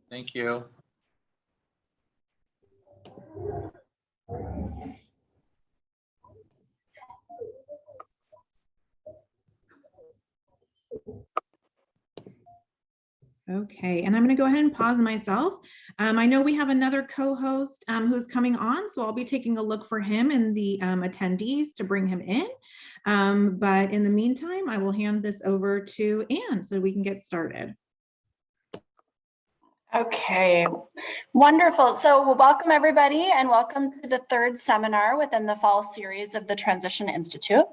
Thank you. Okay, and I'm going to go ahead and pause myself. I know we have another co-host who's coming on, so I'll be taking a look for him and the attendees to bring him in. But in the meantime, I will hand this over to Anne so we can get started. Okay, wonderful. So welcome everybody and welcome to the third seminar within the fall series of the Transition Institute.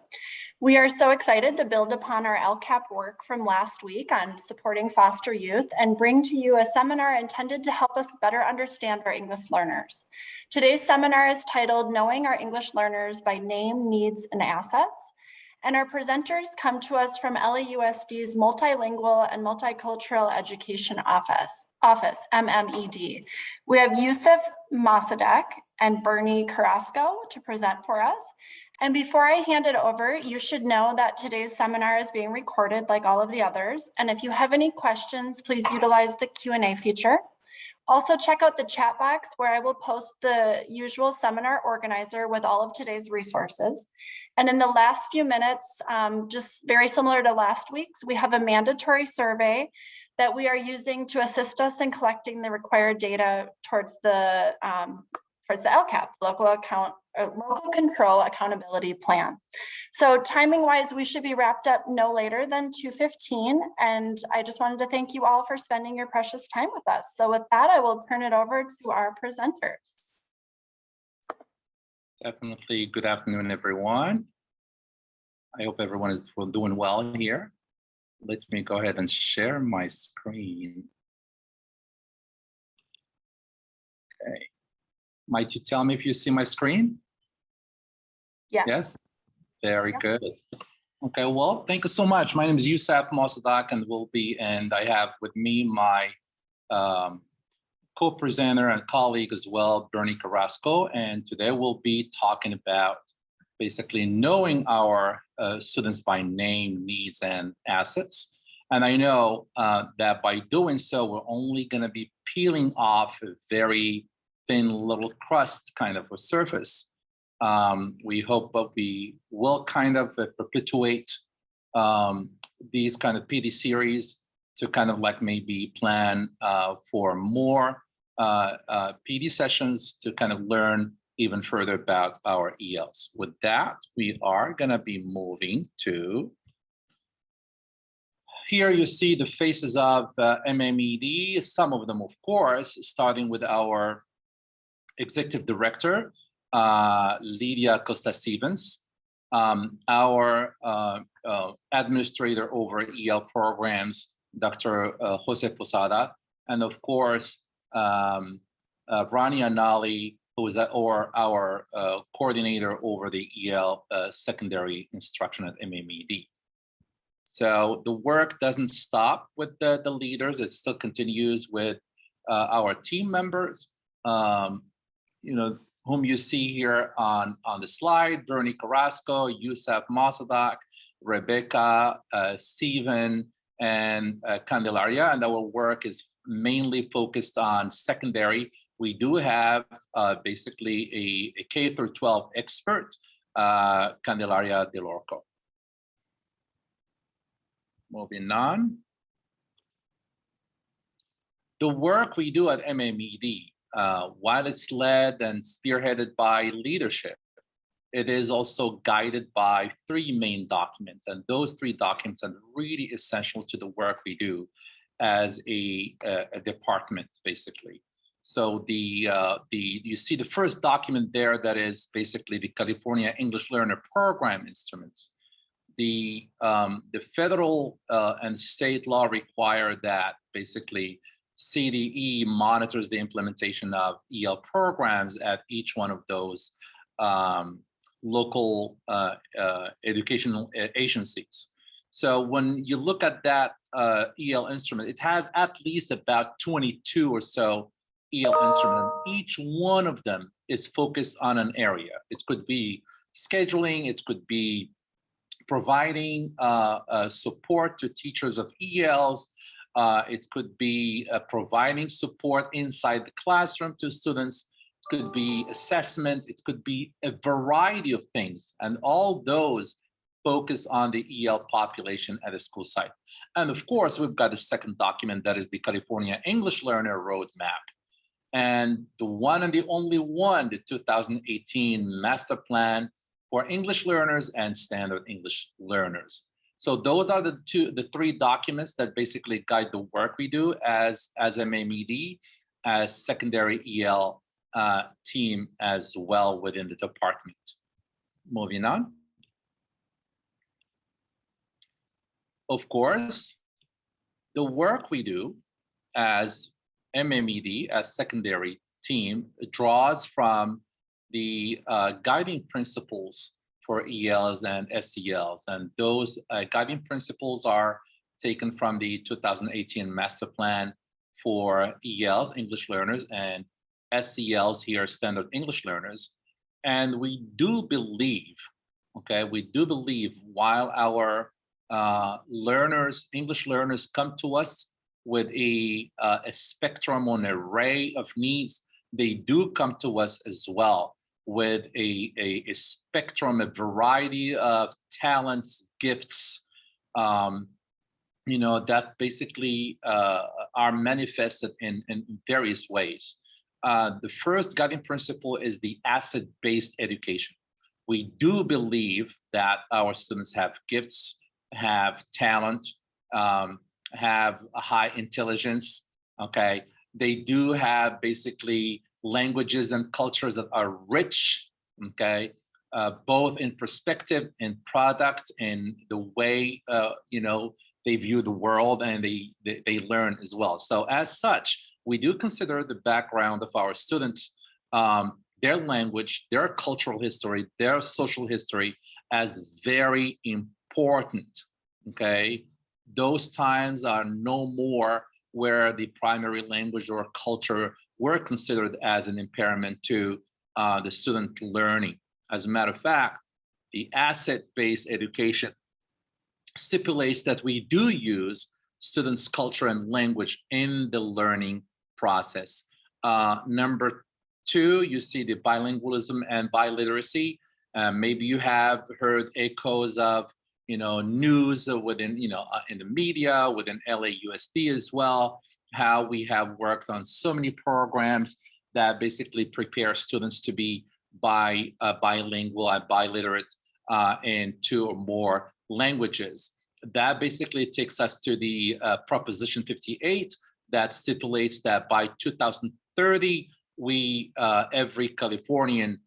We are so excited to build upon our LCAP work from last week on supporting foster youth and bring to you a seminar intended to help us better understand our English learners. Today's seminar is titled Knowing Our English Learners by Name, Needs, and Assets. And our presenters come to us from LAUSD's Multilingual and Multicultural Education Office, MMED. We have Yusuf Mossadegh and Bernie Carrasco to present for us. And before I hand it over, you should know that today's seminar is being recorded like all of the others. And if you have any questions, please utilize the Q&A feature. Also check out the chat box where I will post the usual seminar organizer with all of today's resources. And in the last few minutes, just very similar to last week's, we have a mandatory survey that we are using to assist us in collecting the required data towards the LCAP, Local Control Accountability Plan. So timing wise, we should be wrapped up no later than 2:15. And I just wanted to thank you all for spending your precious time with us. So with that, I will turn it over to our presenters. Definitely. Good afternoon, everyone. I hope everyone is doing well here. Let me go ahead and share my screen. Okay. Might you tell me if you see my screen? Yes. Yes? Very good. Okay, well, thank you so much. My name is Yusuf Mossadegh and I have with me my co-presenter and colleague as well, Bernie Carrasco. And today we'll be talking about basically knowing our students by name, needs, and assets. And I know that by doing so, we're only going to be peeling off a very thin little crust kind of a surface. We hope that we will kind of perpetuate these kind of PD series to kind of like maybe plan for more PD sessions to kind of learn even further about our ELs. With that, we are going to be moving to here. You see the faces of MMED, some of them, of course, starting with our executive director, Lydia Costa-Stevens, our administrator over EL programs, Dr. Jose Posada, and of course, Rania Nali, who is our coordinator over the EL secondary instruction at MMED. So the work doesn't stop with the leaders, it still continues with our team members, whom you see here on the slide: Bernie Carrasco, Yusuf Mossadegh, Rebecca, Stephen, and Candelaria. And our work is mainly focused on secondary. We do have basically a K through 12 expert, Candelaria Del Orco. Moving on. The work we do at MMED, while it's led and spearheaded by leadership, it is also guided by three main documents. And those three documents are really essential to the work we do as a department, basically. So you see the first document there, that is basically the California English Learner Program Instruments. The federal and state law require that basically CDE monitors the implementation of EL programs at each one of those local educational agencies. So when you look at that EL instrument, it has at least about 22 or so EL instruments. Each one of them is focused on an area. It could be scheduling, it could be providing support to teachers of ELs, It could be providing support inside the classroom to students. It could be assessment. It could be a variety of things. And all those focus on the EL population at a school site. And of course, we've got a second document that is the California English Learner Roadmap. And the one and the only one, the 2018 Master Plan for English learners and standard English learners. So those are the three documents that basically guide the work we do as MMED, as secondary EL team as well within the department. Moving on. Of course, the work we do as MMED, as secondary team, draws from the guiding principles for ELs and SELs. And those guiding principles are taken from the 2018 Master Plan for ELs, English learners, and SELs here, standard English learners. And we do believe, okay, we do believe while our learners, English learners come to us with a spectrum or an array of needs, they do come to us as well with a spectrum, a variety of talents, gifts, you know, that basically are manifested in various ways. The first guiding principle is the asset-based education. We do believe that our students have gifts, have talent, have a high intelligence, okay? They do have basically languages and cultures that are rich, okay? Both in perspective, in product, in the way, you know, they view the world and they learn as well. So as such, we do consider the background of our students, their language, their cultural history, their social history as very important, okay? Those times are no more where the primary language or culture were considered as an impairment to the student learning. As a matter of fact, the asset-based education stipulates that we do use students' culture and language in the learning process. Number two, you see the bilingualism and biliteracy. Maybe you have heard echoes of, you know, news within, you know, in the media, within LAUSD as well, how we have worked on so many programs that basically prepare students to be bilingual and biliterate in 2 or more languages. That basically takes us to the Proposition 58 that stipulates that by 2030, every Californian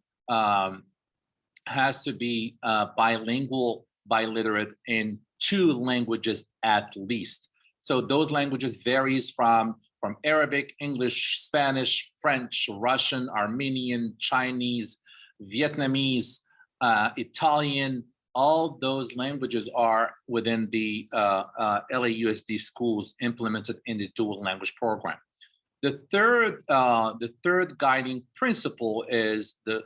has to be bilingual, biliterate in 2 languages at least. So those languages varies from Arabic, English, Spanish, French, Russian, Armenian, Chinese, Vietnamese, Italian. All those languages are within the LAUSD schools implemented in the dual language program. The third guiding principle is the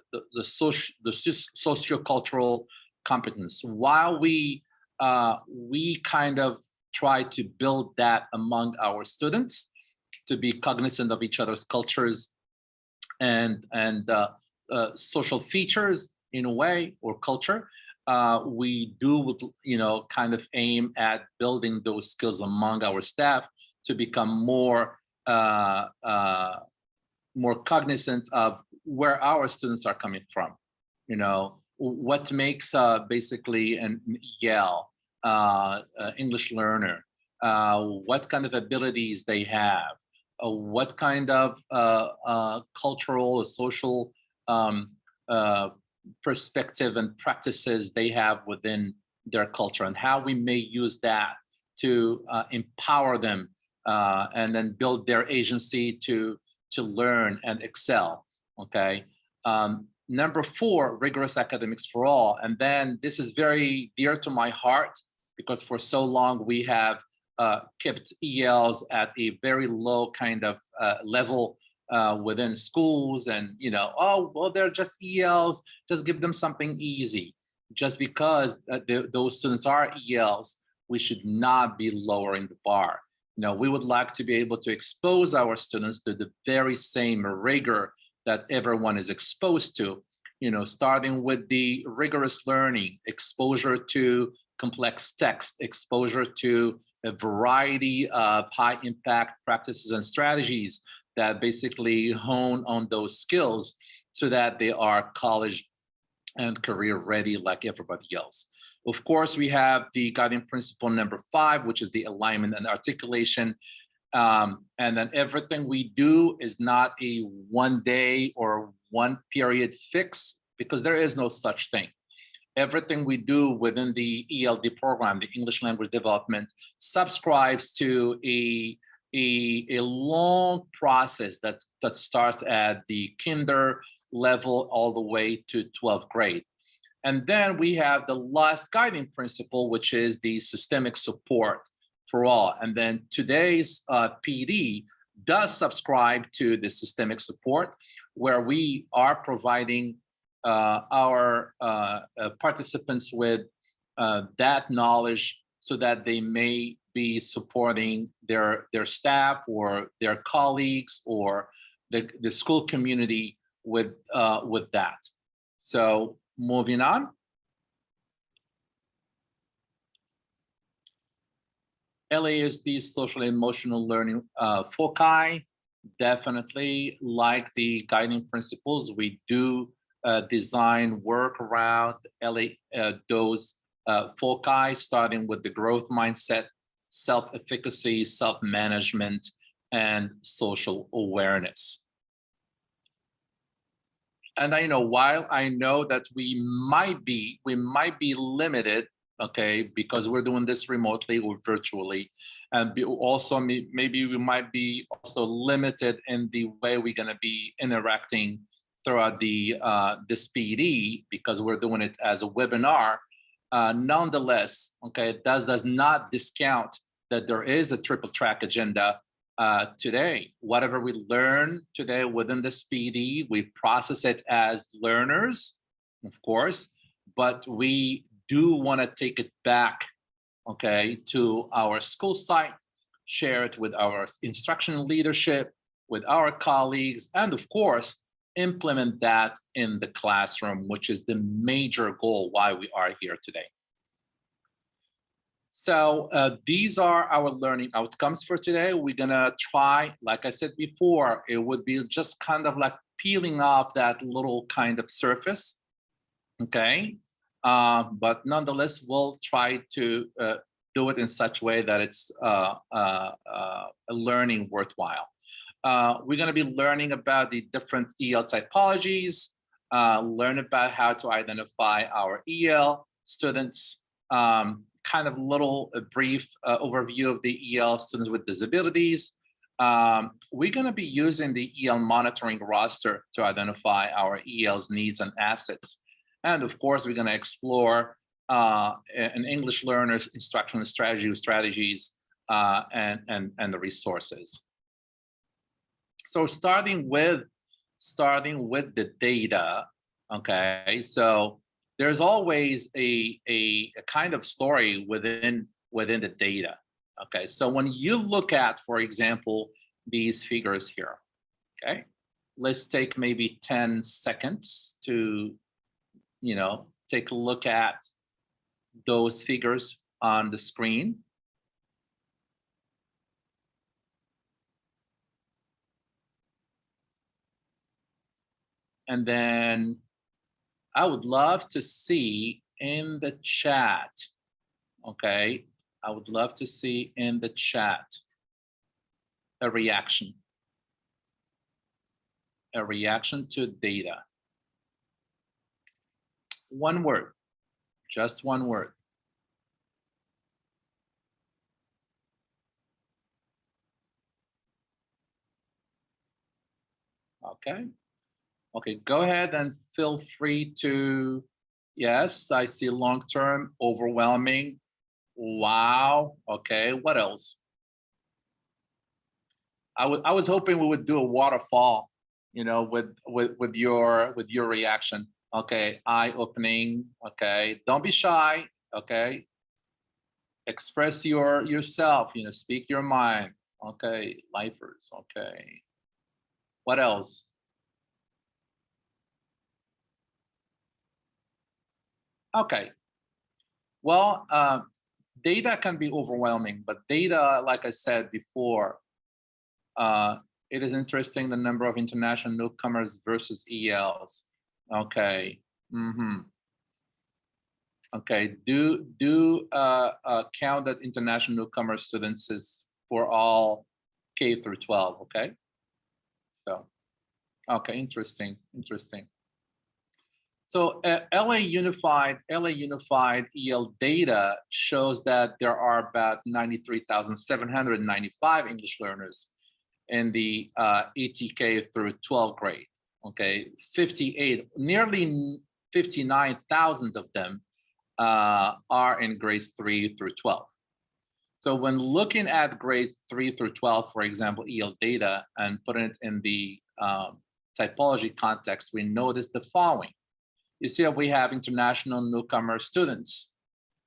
sociocultural competence. While we kind of try to build that among our students to be cognizant of each other's cultures and social features in a way, or culture, we do, you know, kind of aim at building those skills among our staff to become more cognizant of where our students are coming from. You know, what makes basically an EL, English learner, what kind of abilities they have, what kind of cultural or social perspective and practices they have within their culture, and how we may use that to empower them and then build their agency to learn and excel, okay? Number 4, rigorous academics for all. And then this is very dear to my heart because for so long we have kept ELs at a very low kind of level within schools, and, you know, oh, well, they're just ELs, just give them something easy. Just because those students are ELs, we should not be lowering the bar. We would like to be able to expose our students to the very same rigor that everyone is exposed to, starting with the rigorous learning, exposure to complex text, exposure to a variety of high impact practices and strategies that basically hone on those skills so that they are college and career ready like everybody else. Of course, we have the guiding principle number 5, which is the alignment and articulation. And then everything we do is not a one day or one period fix, because there is no such thing. Everything we do within the ELD program, the English language development, subscribes to a long process that starts at the kinder level all the way to 12th grade. And then we have the last guiding principle, which is the systemic support for all. And then today's PD does subscribe to the systemic support, where we are providing our participants with that knowledge so that they may be supporting their staff or their colleagues or the school community with that. So moving on. LASD social emotional learning foci, definitely like the guiding principles, we do design work around those foci, starting with the growth mindset, self-efficacy, self-management, and social awareness. And while I know that we might be limited, okay, because we're doing this remotely or virtually, and also maybe we might be also limited in the way we're going to be interacting throughout this PD, because we're doing it as a webinar. Nonetheless, okay, that does not discount that there is a triple track agenda today. Whatever we learn today within this PD, we process it as learners, of course, but we do want to take it back, okay, to our school site, share it with our instructional leadership, with our colleagues, and of course, implement that in the classroom, which is the major goal why we are here today. So these are our learning outcomes for today. We're gonna try, like I said before, it would be just kind of like peeling off that little kind of surface, okay? But nonetheless, we'll try to do it in such a way that it's a learning worthwhile. We're gonna be learning about the different EL typologies, learn about how to identify our EL students, kind of a brief overview of the EL students with disabilities. We're going to be using the EL monitoring roster to identify our EL's needs and assets. And of course, we're going to explore an English learner's instructional strategies and the resources. So starting with the data, okay, so there's always a kind of story within the data. Okay, so when you look at, for example, these figures here, okay, let's take maybe 10 seconds to, take a look at those figures on the screen. And then I would love to see in the chat, okay? I would love to see in the chat a reaction to data. One word, just one word. Okay. Okay, go ahead and feel free to, yes, I see long-term, overwhelming. Wow, okay, what else? I was hoping we would do a waterfall, with your reaction. Okay, eye-opening, okay, don't be shy, okay. express yourself, speak your mind. Okay, lifers, okay. What else? Okay, well, data can be overwhelming, but data, like I said before, it is interesting the number of international newcomers versus ELs. Okay. Okay. Do count that international newcomer students is for all K through 12. Okay. So, okay, interesting. So LA Unified EL data shows that there are about 93,795 English learners in the ETK through 12th grade. Okay, nearly 59,000 of them are in grades 3 through 12. So when looking at grades 3 through 12, for example, EL data, and putting it in the typology context, we notice the following. You see we have international newcomer students.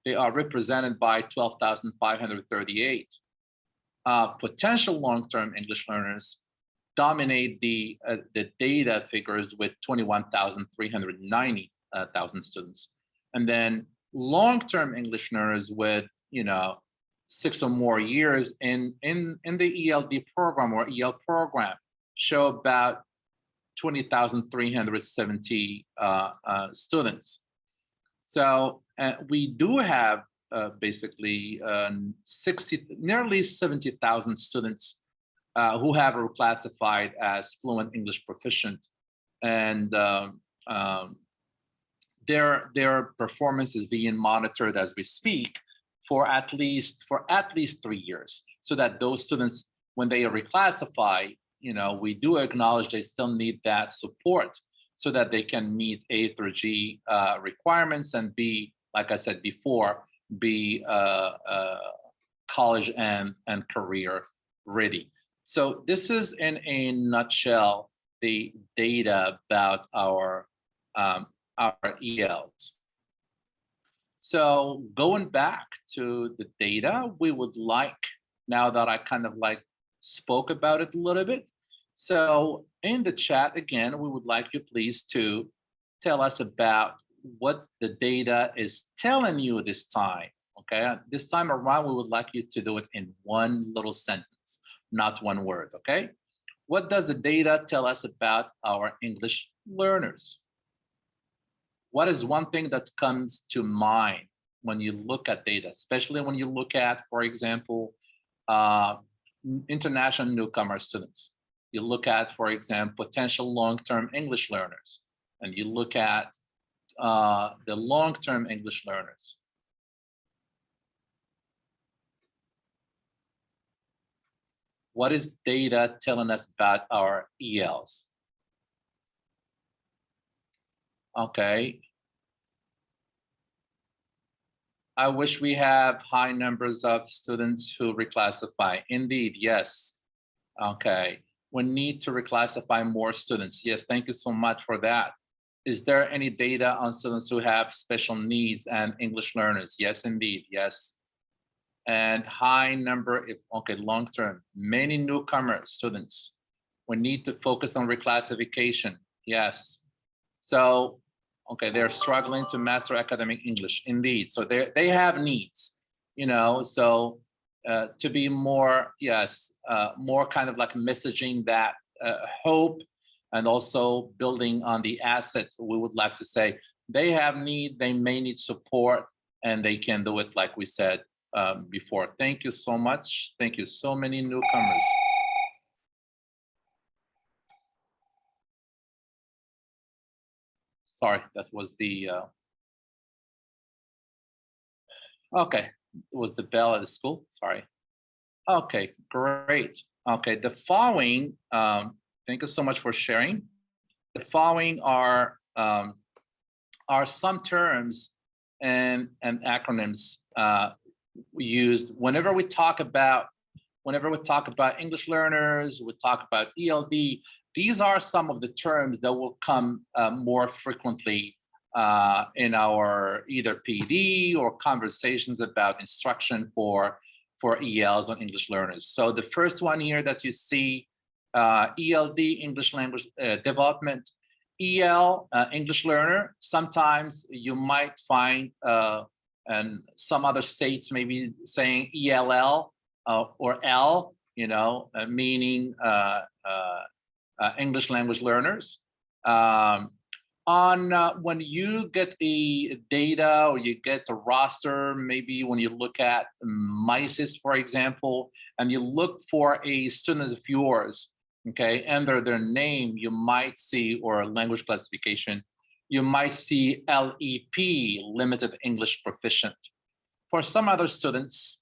They are represented by 12,538. Potential long-term English learners dominate the data figures with 21,390 students. And then long-term English learners with 6 or more years in the ELD program or EL program show about 20,370 students. So we do have basically nearly 70,000 students who have reclassified as fluent English proficient, and their performance is being monitored as we speak for at least 3 years, so that those students, when they reclassify, we do acknowledge they still need that support so that they can meet A through G requirements and be, like I said before, be college and career ready. So this is in a nutshell the data about our ELs. So going back to the data, we would like, now that I kind of spoke about it a little bit. So in the chat, again, we would like you please to tell us about what the data is telling you this time, okay? This time around, we would like you to do it in one little sentence, not one word, okay? What does the data tell us about our English learners? What is one thing that comes to mind when you look at data, especially when you look at, for example, international newcomer students? You look at, for example, potential long-term English learners, and you look at the long-term English learners. What is data telling us about our ELs? Okay. I wish we have high numbers of students who reclassify. Indeed, yes. Okay. We need to reclassify more students. Yes, thank you so much for that. Is there any data on students who have special needs and English learners? Yes, indeed, yes. And high number, long-term, many newcomer students. We need to focus on reclassification, yes. So, they're struggling to master academic English, indeed. So they have needs, so to be more, yes, more kind of messaging that hope, and also building on the assets. We would like to say they have need, they may need support, and they can do it like we said before. Thank you so much. Thank you, so many newcomers. Sorry, that was the, it was the bell at the school, sorry. Okay, great. Okay, the following, thank you so much for sharing. The following are some terms and acronyms we used whenever we talk about English learners, we talk about ELD. These are some of the terms that will come more frequently in our either PD or conversations about instruction for ELs on English learners. So the first one here that you see, ELD, English language development, EL, English learner. Sometimes you might find, and some other states maybe saying ELL or L, meaning English language learners. When you get a data or you get a roster, maybe when you look at MISIS, for example, and you look for a student of yours, okay, under their name, you might see, or language classification, you might see LEP, limited English proficient. For some other students,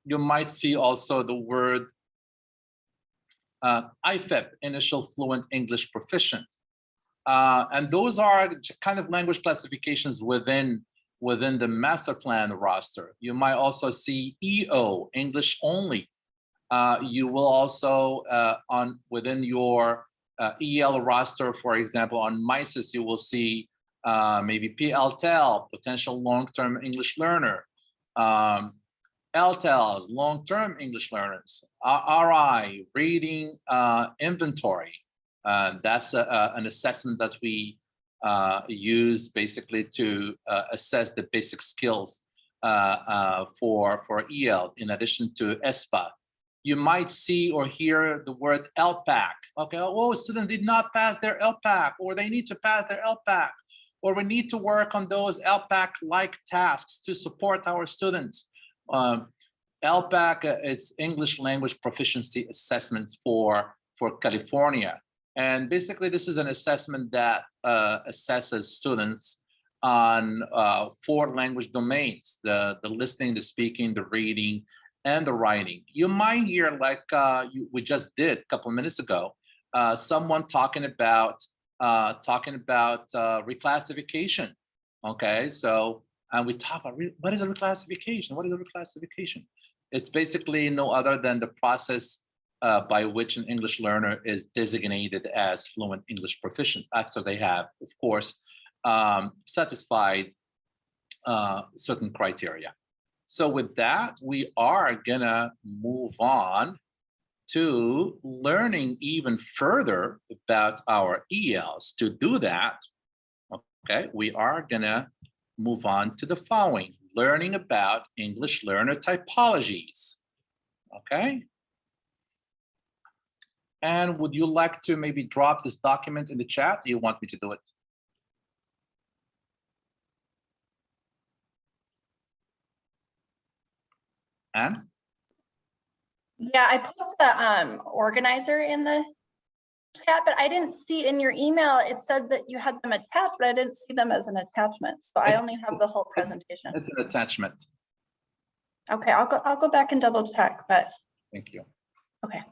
you might see also the word IFEP, initial fluent English proficient. And those are kind of language classifications within the master plan roster. You might also see EO, English only. You will also within your EL roster, for example, on MISIS, you will see maybe PLTEL, potential long-term English learner, LTELs, long-term English learners, RI, reading inventory. That's an assessment that we use basically to assess the basic skills for EL, in addition to ESPA. You might see or hear the word LPAC. Okay, oh, student did not pass their LPAC, or they need to pass their LPAC, or we need to work on those LPAC-like tasks to support our students. LPAC, it's English Language Proficiency Assessments for California. And basically, this is an assessment that assesses students on 4 language domains: the listening, the speaking, the reading, and the writing. You might hear, like we just did a couple of minutes ago, someone talking about reclassification. Okay, so and we talk about what is a reclassification? What is a reclassification? It's basically no other than the process by which an English learner is designated as fluent English proficient after they have, of course, satisfied certain criteria. So with that, we are gonna move on to learning even further about our ELs. To do that, okay, we are gonna move on to the following: learning about English learner typologies, okay? And would you like to maybe drop this document in the chat? Do you want me to do it? Anne? Yeah, I put the organizer in the chat, but I didn't see in your email, it said that you had them attached, but I didn't see them as an attachment. So I only have the whole presentation. It's an attachment. Okay, I'll go back and double check, but. Thank you. Okay.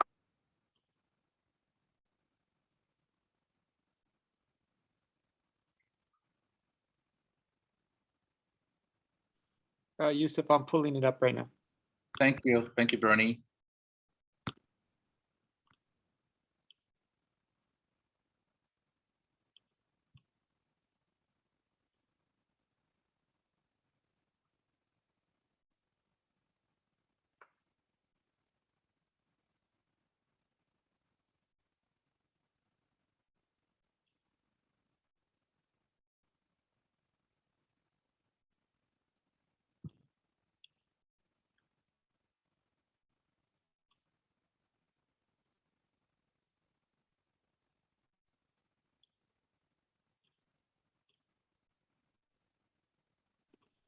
Yusuf, I'm pulling it up right now. Thank you. Thank you, Bernie.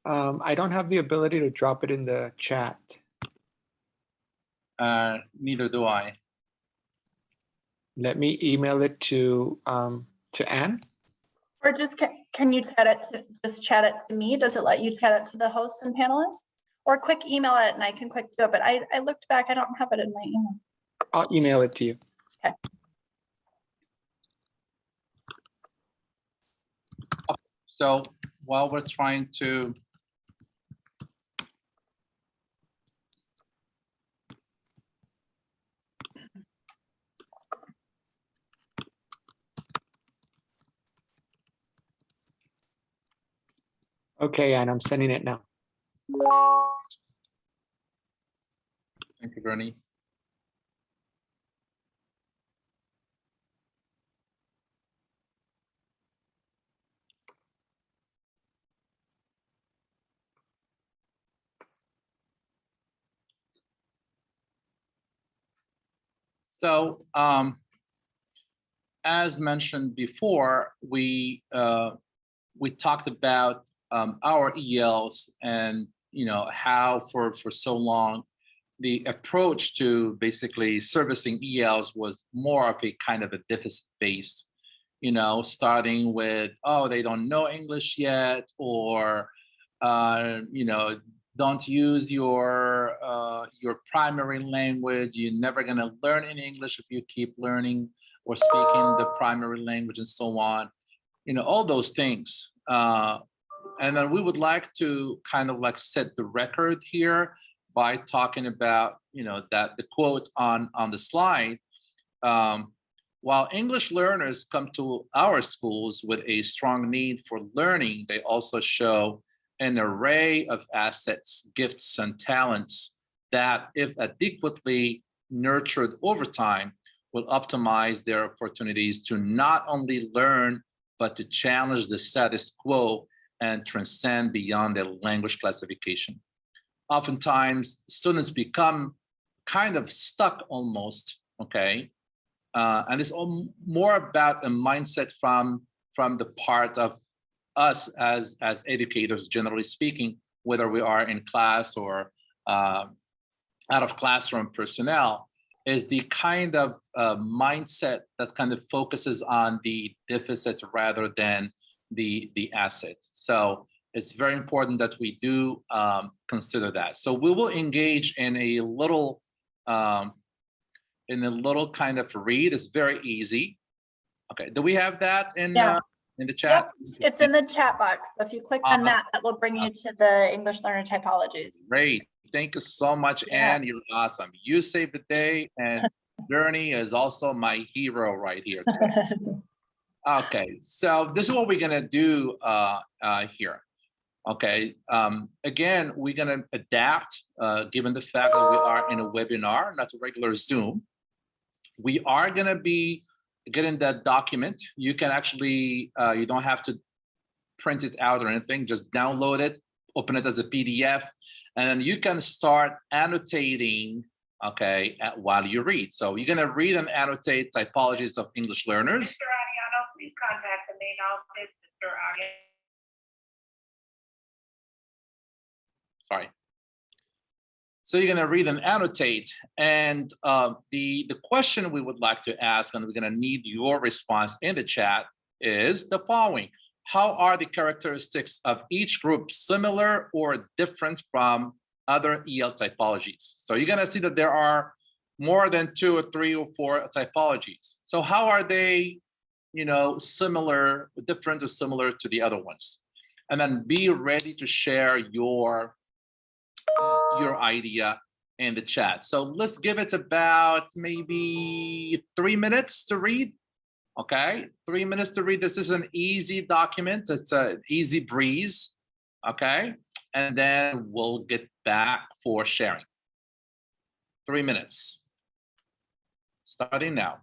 I don't have the ability to drop it in the chat. Neither do I. Let me email it to Anne. Or just can you chat it to me? Does it let you chat it to the hosts and panelists? Or quick email it and I can quick do it, but I looked back, I don't have it in my email. I'll email it to you. Okay. So while we're trying to Okay, and I'm sending it now. Thank you, Bernie. So, as mentioned before, we talked about our ELs and how for so long the approach to basically servicing ELs was more of a kind of a deficit based, starting with, oh, they don't know English yet, or don't use your primary language. You're never going to learn in English if you keep learning or speaking the primary language and so on. All those things. And then we would like to kind of like set the record here by talking about, that the quote on the slide. While English learners come to our schools with a strong need for learning, they also show an array of assets, gifts, and talents that, if adequately nurtured over time, will optimize their opportunities to not only learn, but to challenge the status quo and transcend beyond their language classification. Oftentimes, students become kind of stuck almost, okay? And it's more about a mindset from the part of us as educators, generally speaking, whether we are in class or out of classroom personnel, is the kind of mindset that kind of focuses on the deficit rather than the asset. So it's very important that we do consider that. So we will engage in a little kind of read. It's very easy. Okay, do we have that in the chat? Yep, it's in the chat box. If you click on that, that will bring you to the English learner typologies. Great. Thank you so much, Anne. You're awesome. You saved the day, and Bernie is also my hero right here. Okay, so this is what we're gonna do here. Okay, again, we're gonna adapt, given the fact that we are in a webinar, not a regular Zoom. We are gonna be getting that document. You can actually, you don't have to print it out or anything, just download it, open it as a PDF, and then you can start annotating, okay, while you read. So you're gonna read and annotate typologies of English learners. Mr. Ariano, please contact the main office, Mr. Ariano. Sorry. So you're gonna read and annotate, and the question we would like to ask, and we're gonna need your response in the chat, is the following. How are the characteristics of each group similar or different from other EL typologies? So you're gonna see that there are more than 2 or 3 or 4 typologies. So how are they, similar, different or similar to the other ones? And then be ready to share your idea in the chat. So let's give it about maybe 3 minutes to read. Okay, 3 minutes to read. This is an easy document. It's an easy breeze. Okay, and then we'll get back for sharing. 3 minutes. Starting now.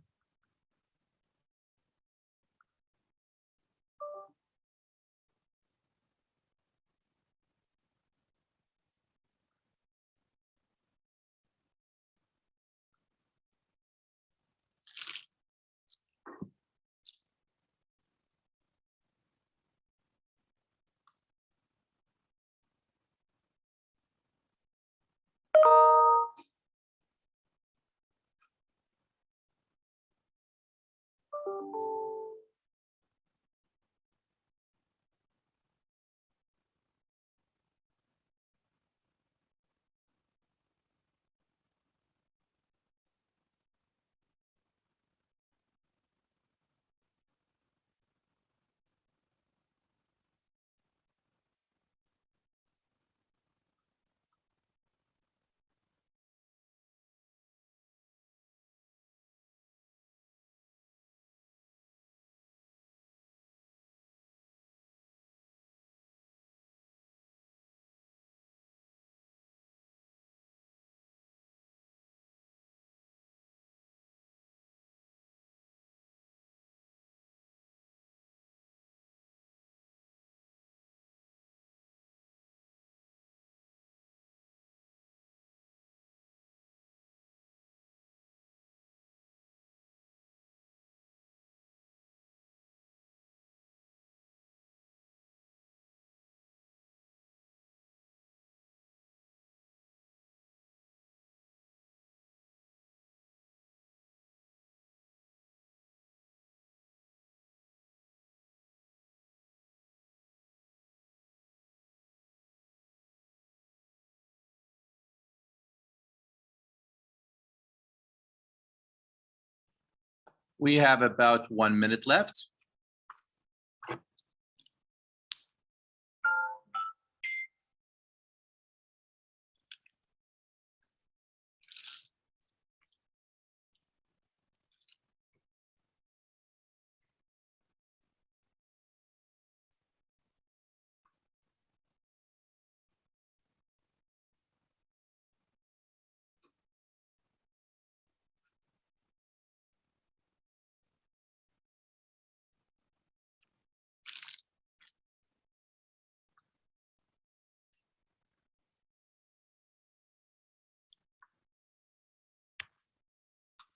We have about 1 minute left.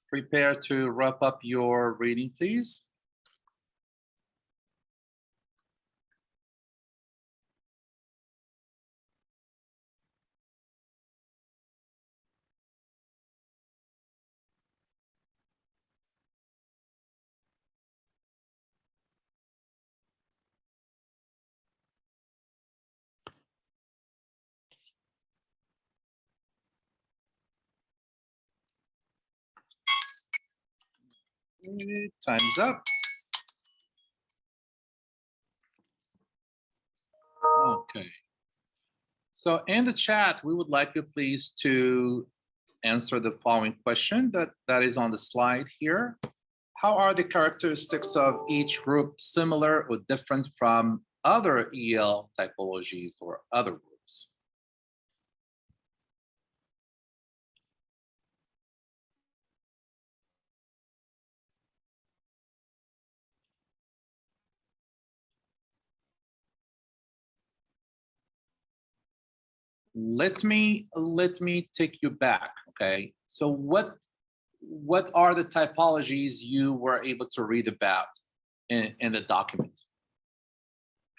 Prepare to wrap up your reading, please. Time's up. Okay. So in the chat, we would like you please to answer the following question that is on the slide here. How are the characteristics of each group similar or different from other EL typologies or other groups? Let me take you back. Okay. So what are the typologies you were able to read about in the document?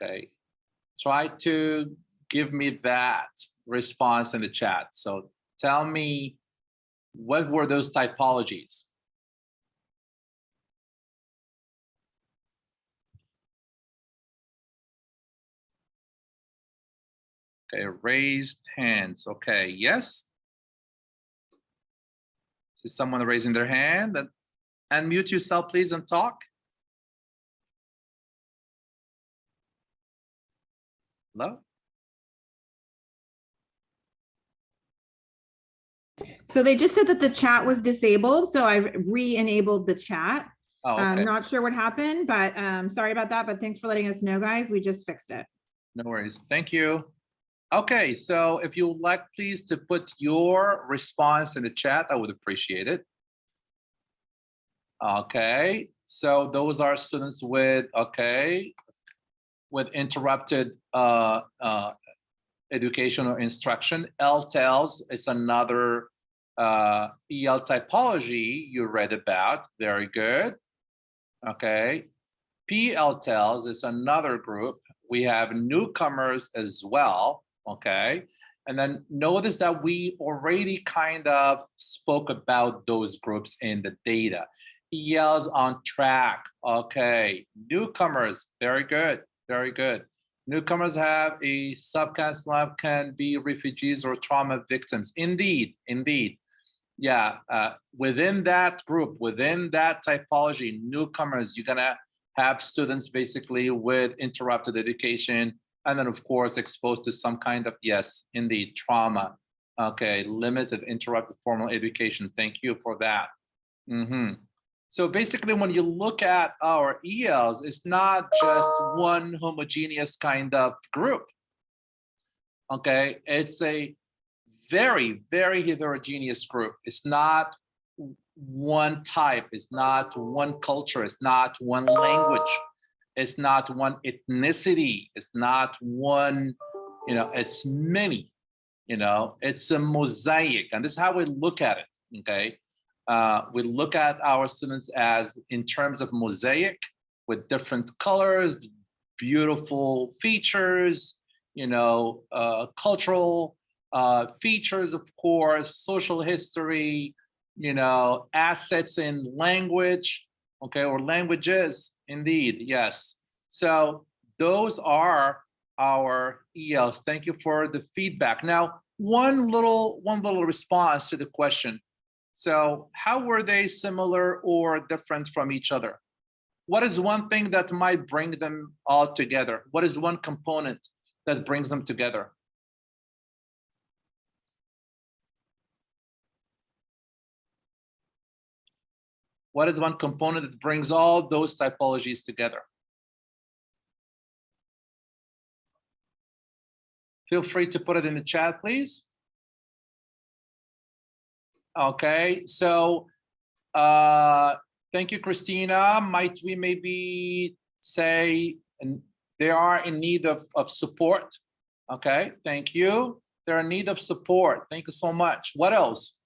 Okay. Try to give me that response in the chat. So tell me, what were those typologies? Okay, raised hands. Okay, yes. See someone raising their hand. And unmute yourself, please, and talk. Hello? So they just said that the chat was disabled, so I re-enabled the chat. Oh, okay. I'm not sure what happened, but sorry about that, but thanks for letting us know, guys. We just fixed it. No worries. Thank you. Okay, so if you would like, please, to put your response in the chat, I would appreciate it. Okay, so those are students with, okay, with interrupted education or instruction. LTELs is another EL typology you read about. Very good. Okay, PLTELs is another group. We have newcomers as well. Okay, and then notice that we already kind of spoke about those groups in the data. ELs on track. Okay, newcomers, very good, very good. Newcomers have a subcaste lab, can be refugees or trauma victims. Indeed, indeed. Yeah, within that group, within that typology, newcomers, you're gonna have students basically with interrupted education, and then of course exposed to some kind of, yes, indeed, trauma. Okay, limited interrupted formal education. Thank you for that. So basically, when you look at our ELs, it's not just one homogeneous kind of group. Okay, it's a very, very heterogeneous group. It's not one type, it's not one culture, it's not one language, it's not one ethnicity, it's not one, it's many, it's a mosaic. And this is how we look at it, okay? We look at our students as in terms of mosaic with different colors, beautiful features, cultural features, of course, social history, assets in language, okay, or languages, indeed, yes. So those are our ELs. Thank you for the feedback. Now, one little response to the question. So how were they similar or different from each other? What is one thing that might bring them all together? What is one component that brings them together? What is one component that brings all those typologies together? Feel free to put it in the chat, please. Okay, so thank you, Christina. Might we maybe say they are in need of support? Okay, thank you. They're in need of support. Thank you so much. What else?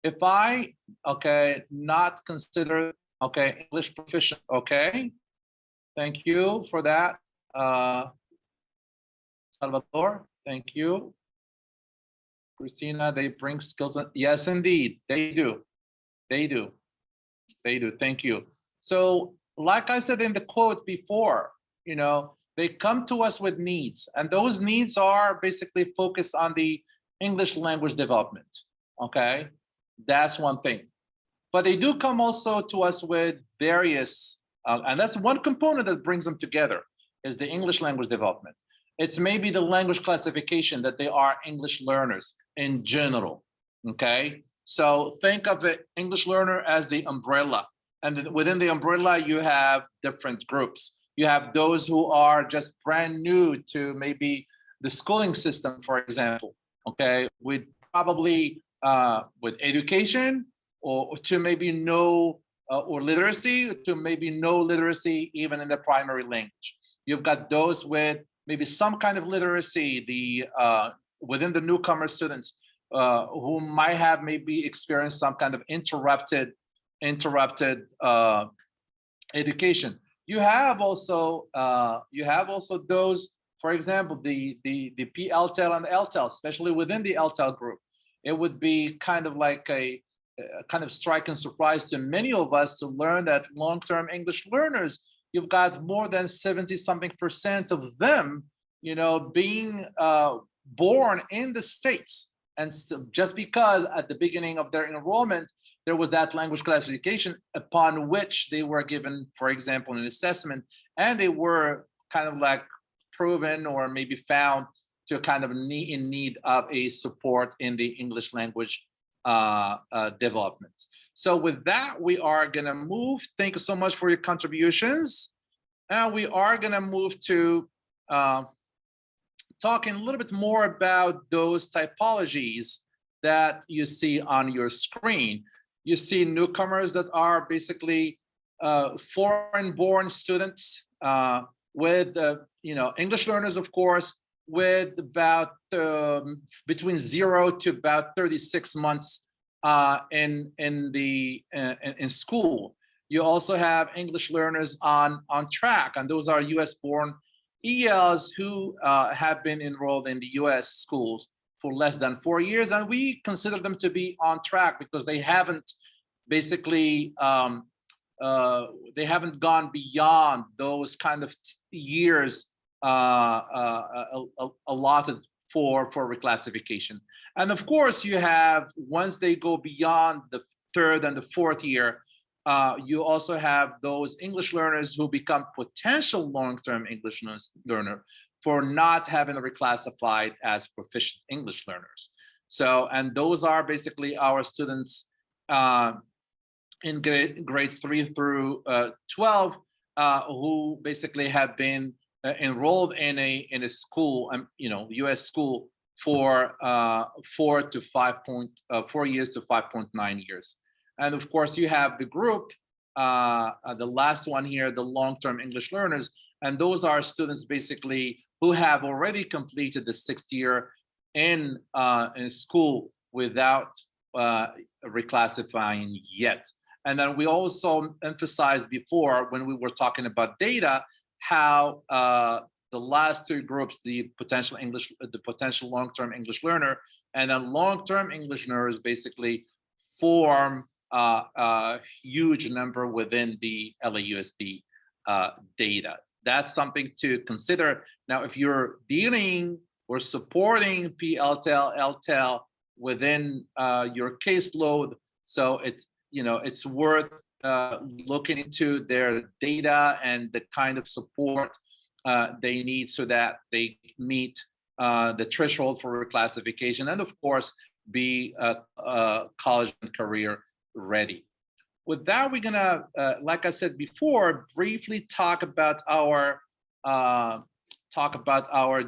If I, okay, not consider, okay, English proficient, okay. Thank you for that. Salvador, thank you. Christina, they bring skills. Yes, indeed, they do. They do. They do. Thank you. So, like I said in the quote before, you know, they come to us with needs, and those needs are basically focused on the English language development. Okay, that's one thing. But they do come also to us with various, and that's one component that brings them together, is the English language development. It's maybe the language classification that they are English learners in general, okay? So think of the English learner as the umbrella. And within the umbrella, you have different groups. You have those who are just brand new to maybe the schooling system, for example, okay? With probably with education, or to maybe no, or literacy, to maybe no literacy even in the primary language. You've got those with maybe some kind of literacy, the within the newcomer students who might have maybe experienced some kind of interrupted education. You have also those, for example, the PLTEL and the LTEL, especially within the LTEL group. It would be kind of like a kind of striking surprise to many of us to learn that long-term English learners, you've got more than 70-something% of them, you know, being born in the States. And so just because at the beginning of their enrollment, there was that language classification upon which they were given, for example, an assessment, and they were kind of like proven or maybe found to kind of in need of a support in the English language development. So with that, we are gonna move. Thank you so much for your contributions. And we are gonna move to talking a little bit more about those typologies that you see on your screen. You see newcomers that are basically foreign-born students with, you know, English learners, of course, with about between 0 to about 36 months in school. You also have English learners on track, and those are US-born ELs who have been enrolled in the US schools for less than 4 years, and we consider them to be on track because they haven't basically they haven't gone beyond those kind of years allotted for reclassification. And of course, you have, once they go beyond the 3rd and the 4th year, you also have those English learners who become potential long-term English learner for not having reclassified as proficient English learners. So, and those are basically our students in grades 3 through 12 who basically have been enrolled in a school, you know, U.S. school for 4 years to 5.9 years. And of course, you have the group, the last one here, the long-term English learners, and those are students basically who have already completed the 6th year in school without reclassifying yet. And then we also emphasized before when we were talking about data, how the last 2 groups, the potential long-term English learner and then long-term English learners basically form a huge number within the LAUSD data. that's something to consider. Now, if you're dealing or supporting PLTEL, LTEL within your caseload, so it's worth looking into their data and the kind of support they need so that they meet the threshold for reclassification, and of course, be college and career ready. With that, we're gonna, like I said before, briefly talk about our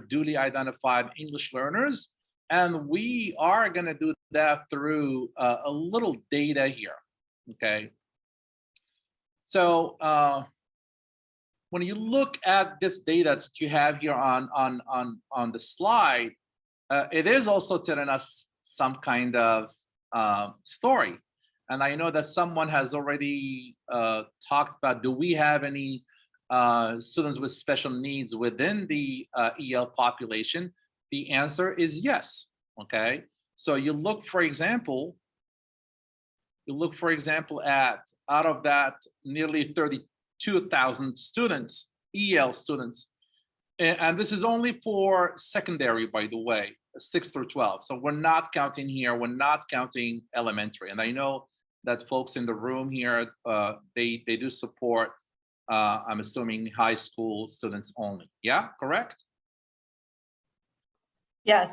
duly identified English learners, and we are gonna do that through a little data here. Okay, so when you look at this data that you have here on the slide, it is also telling us some kind of story. And I know that someone has already talked about, do we have any students with special needs within the EL population? The answer is yes, okay? So you look, for example, at, out of that nearly 32,000 students, EL students, and this is only for secondary, by the way, 6 through 12. So we're not counting here, we're not counting elementary. And I know that folks in the room here, they do support, I'm assuming, high school students only. Yeah, correct? Yes.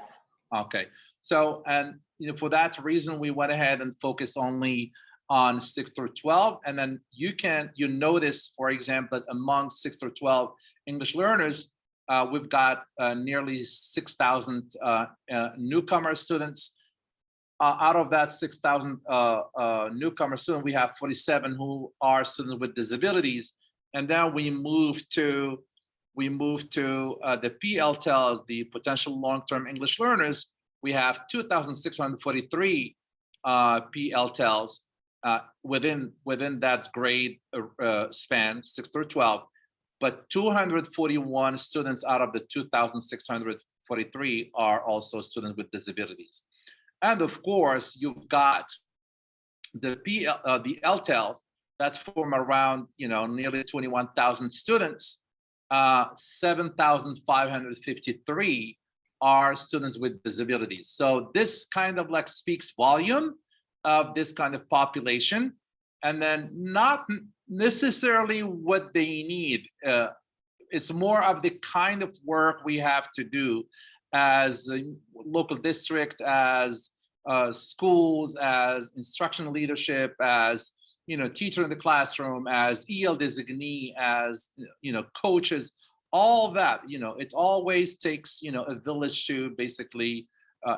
Okay, so, and for that reason, we went ahead and focused only on 6 through 12. And then you notice, for example, that among 6 through 12 English learners, we've got nearly 6,000 newcomer students. Out of that 6,000 newcomer students, we have 47 who are students with disabilities. And then we move to the PLTELs, the potential long-term English learners. We have 2,643 PLTELs within that grade span, 6 through 12. But 241 students out of the 2,643 are also students with disabilities. And of course, you've got the LTEL, that's from around nearly 21,000 students. 7,553 are students with disabilities. So this kind of like speaks volume of this kind of population, and then not necessarily what they need. It's more of the kind of work we have to do as a local district, as schools, as instructional leadership, as teacher in the classroom, as EL designee, as coaches, all that. It always takes a village to basically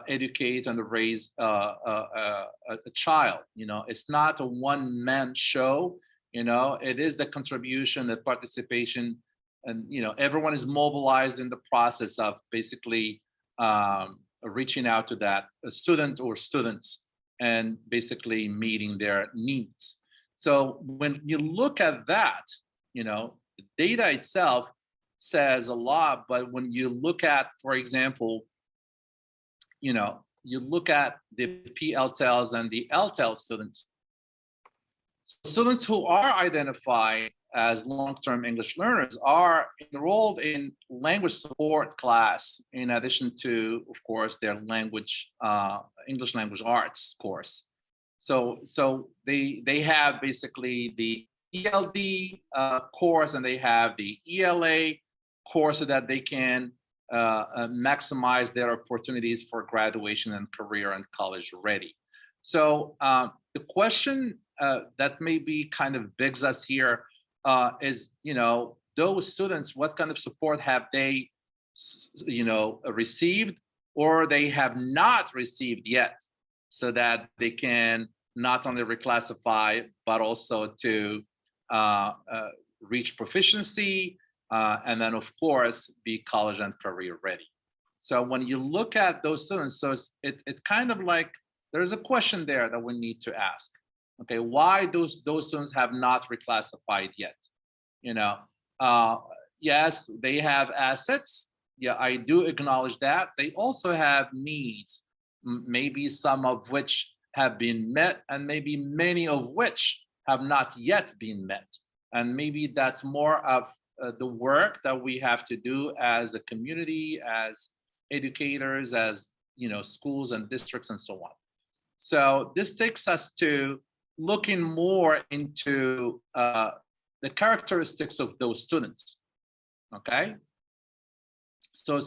educate and raise a child. It's not a one-man show. It is the contribution, the participation, and everyone is mobilized in the process of basically reaching out to that student or students and basically meeting their needs. So when you look at that, the data itself says a lot, but when you look at, for example, you look at the PLTELs and the LTEL students who are identified as long-term English learners are enrolled in language support class, in addition to, of course, their language, English language arts course. So they have basically the ELD course, and they have the ELA course, so that they can maximize their opportunities for graduation and career and college ready. So the question that maybe kind of begs us here is, those students, what kind of support have they, received, or they have not received yet, so that they can not only reclassify, but also to reach proficiency, and then of course be college and career ready. So when you look at those students, so it kind of like, there's a question there that we need to ask. Okay, why those students have not reclassified yet? Yes, they have assets. Yeah, I do acknowledge that. They also have needs, maybe some of which have been met, and maybe many of which have not yet been met. And maybe that's more of the work that we have to do as a community, as educators, as schools and districts and so on. So this takes us to looking more into the characteristics of those students. Okay. So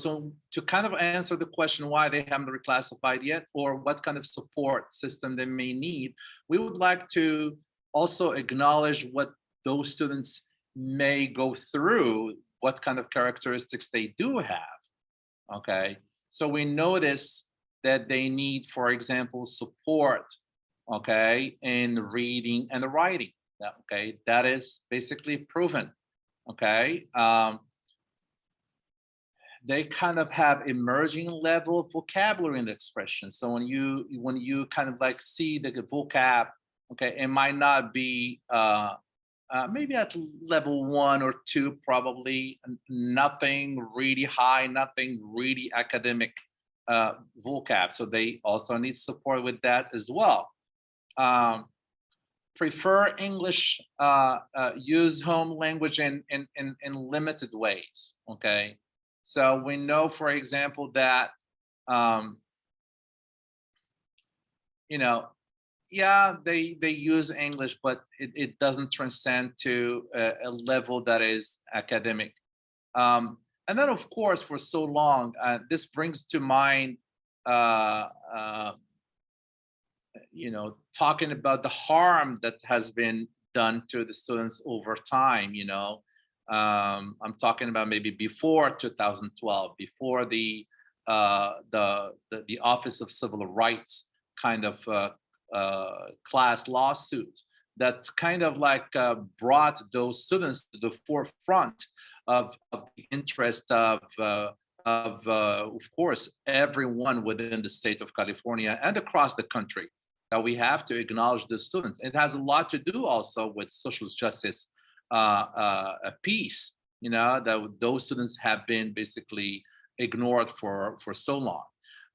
to kind of answer the question why they haven't reclassified yet, or what kind of support system they may need, we would like to also acknowledge what those students may go through, what kind of characteristics they do have. Okay, so we notice that they need, for example, support, okay, in reading and writing. Okay, that is basically proven. Okay. They kind of have emerging level of vocabulary and expression. So when you kind of like see the vocab, okay, it might not be maybe at level 1 or 2, probably nothing really high, nothing really academic vocab. So they also need support with that as well. Prefer English, use home language in limited ways, okay? So we know, for example, that, yeah, they use English, but it doesn't transcend to a level that is academic. And then, of course, for so long, this brings to mind, talking about the harm that has been done to the students over time, I'm talking about maybe before 2012, before the Office of Civil Rights kind of class lawsuit that kind of like brought those students to the forefront of the interest of course, everyone within the state of California and across the country, that we have to acknowledge the students. It has a lot to do also with social justice a piece, that those students have been basically ignored for so long.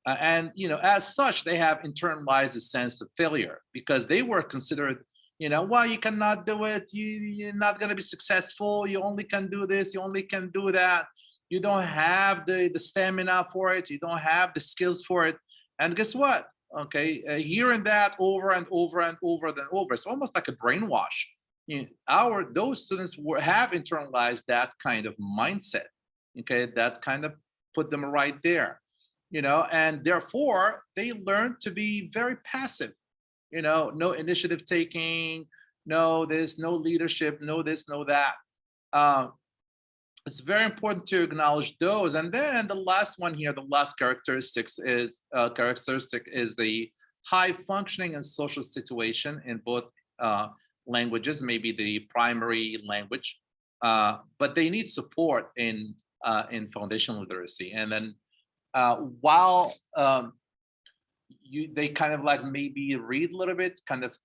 And, as such, they have internalized a sense of failure because they were considered, well, you cannot do it. You're not going to be successful. You only can do this. You only can do that. You don't have the stamina for it. You don't have the skills for it. And guess what? Okay, hearing that over and over and over and over, it's almost like a brainwash. Those students have internalized that kind of mindset. Okay, that kind of put them right there, and therefore they learn to be very passive. No initiative taking, no this, no leadership, no this, no that. It's very important to acknowledge those. And then the last one here, the last characteristic is the high functioning and social situation in both languages, maybe the primary language, but they need support in foundational literacy. And then while they kind of like maybe read a little bit, kind of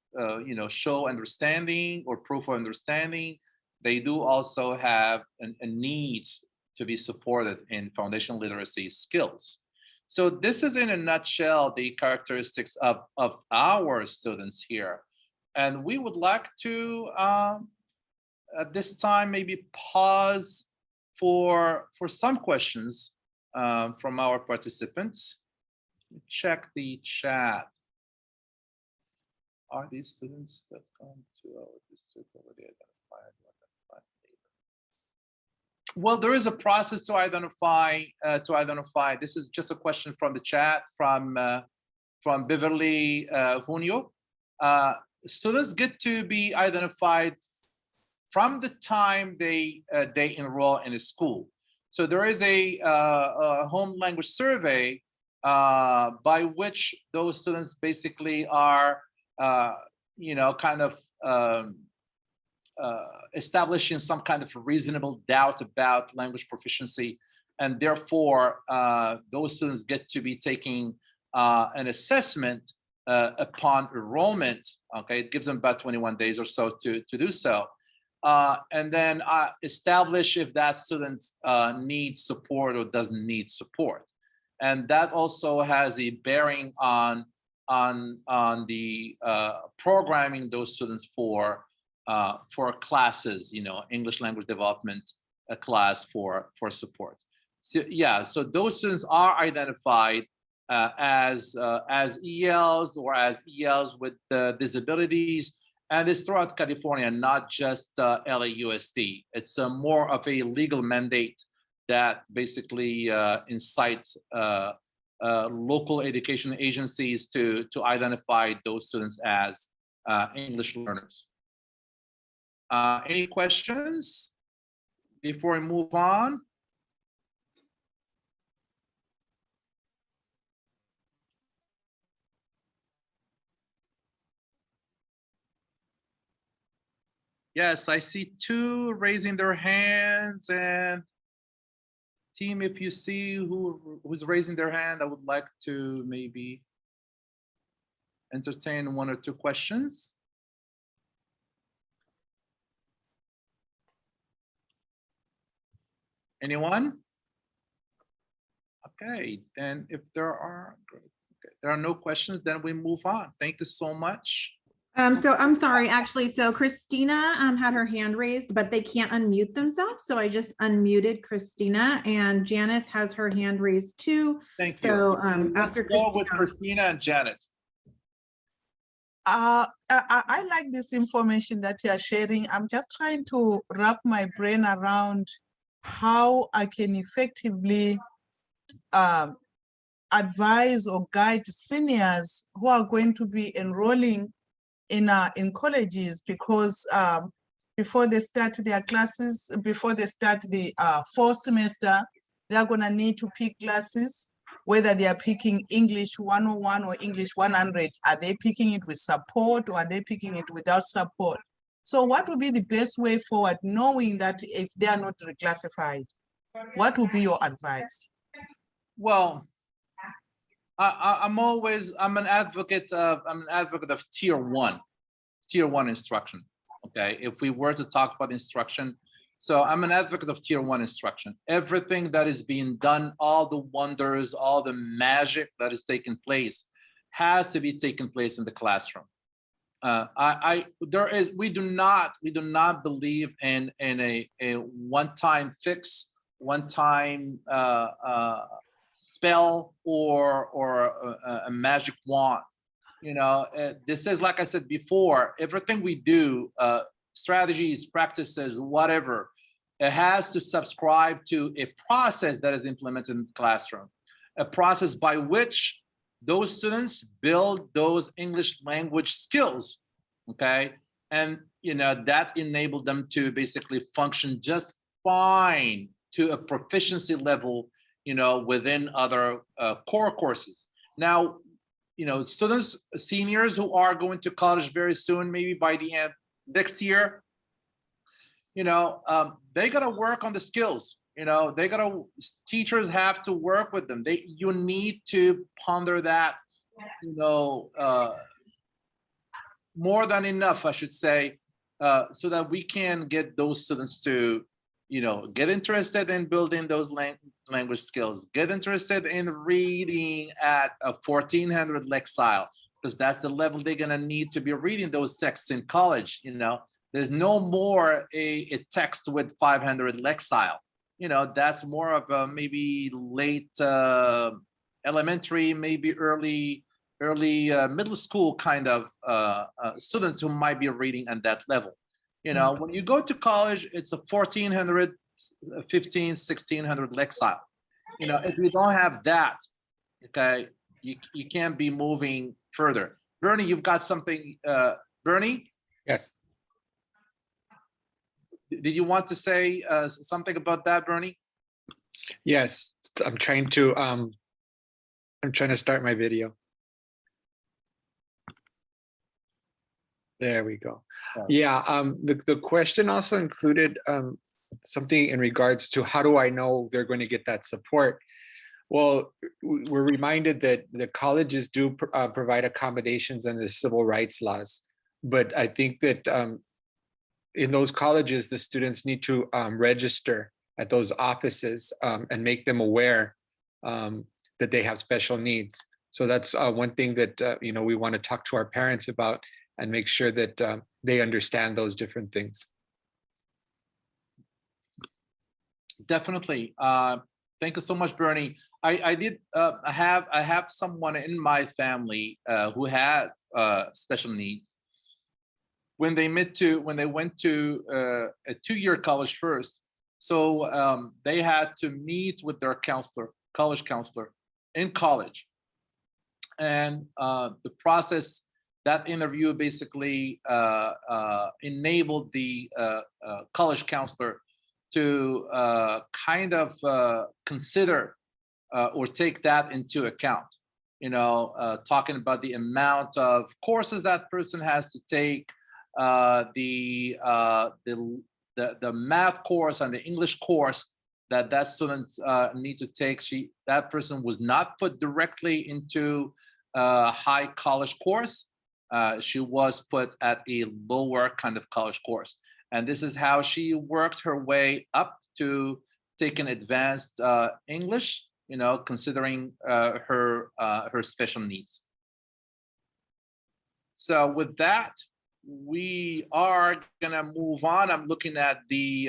show understanding or proof of understanding, they do also have a need to be supported in foundational literacy skills. So this is in a nutshell the characteristics of our students here. And we would like to, at this time, maybe pause for some questions from our participants. Check the chat. Are these students that come to our district already identified? Well, there is a process to identify. This is just a question from the chat from Beverly Junio. Students get to be identified from the time they enroll in a school. So there is a home language survey by which those students basically are, kind of establishing some kind of reasonable doubt about language proficiency. And therefore, those students get to be taking an assessment upon enrollment. Okay, it gives them about 21 days or so to do so. And then establish if that student needs support or doesn't need support. And that also has a bearing on the programming those students for classes, English language development class for support. So yeah, so those students are identified as ELs or as ELs with disabilities, and it's throughout California, not just LAUSD. It's more of a legal mandate that basically incites local education agencies to identify those students as English learners. Any questions before we move on? Yes, I see two raising their hands, and team, if you see who's raising their hand, I would like to maybe entertain one or two questions. Anyone? Okay, then if there are no questions, then we move on. Thank you so much. So I'm sorry, actually, so Christina had her hand raised, but they can't unmute themselves. So I just unmuted Christina, and Janice has her hand raised too. Thank you. So Let's after go with Christina. Christina and Janet. I like this information that you are sharing. I'm just trying to wrap my brain around how I can effectively advise or guide seniors who are going to be enrolling in colleges, because before they start their classes, before they start the fall semester, they're going to need to pick classes, whether they are picking English 101 or English 100. Are they picking it with support, or are they picking it without support? So what would be the best way forward, knowing that if they are not reclassified? What would be your advice? Well, I'm an advocate of tier one instruction. Okay, if we were to talk about instruction, so I'm an advocate of tier one instruction. Everything that is being done, all the wonders, all the magic that is taking place, has to be taking place in the classroom. We do not believe in a one-time fix, one-time spell or a magic wand. You know, this is, like I said before, everything we do, strategies, practices, whatever, it has to subscribe to a process that is implemented in the classroom, a process by which those students build those English language skills, okay? And, you know, that enabled them to basically function just fine to a proficiency level, you know, within other core courses. Now, you know, students, seniors who are going to college very soon, maybe by the end next year, you know, they got to work on the skills. You know, teachers have to work with them. You need to ponder that, you know, more than enough, I should say, so that we can get those students to, you know, get interested in building those language skills, get interested in reading at a 1400 Lexile, because that's the level they're gonna need to be reading those texts in college. You know, there's no more a text with 500 Lexile. You know, that's more of a maybe late elementary, maybe early middle school kind of students who might be reading at that level. You know, when you go to college, it's a 1400, 15, 1600 Lexile. You know, if you don't have that, okay, you can't be moving further. Bernie, you've got something, Bernie? Yes. Did you want to say something about that, Bernie? Yes, I'm trying to start my video. There we go. Yeah, the question also included something in regards to how do I know they're going to get that support? Well, we're reminded that the colleges do provide accommodations under the civil rights laws, but I think that in those colleges, the students need to register at those offices and make them aware that they have special needs. So that's one thing that you know, we want to talk to our parents about and make sure that they understand those different things. Definitely. Thank you so much, Bernie. I have someone in my family who has special needs. When they went to a 2-year college first, so they had to meet with their college counselor in college, and the process, that interview basically enabled the college counselor to kind of consider or take that into account. Talking about the amount of courses that person has to take, the math course and the English course that student need to take. That person was not put directly into a high college course. She was put at a lower kind of college course. And this is how she worked her way up to taking advanced English, considering her special needs. So with that, we are gonna move on. I'm looking at the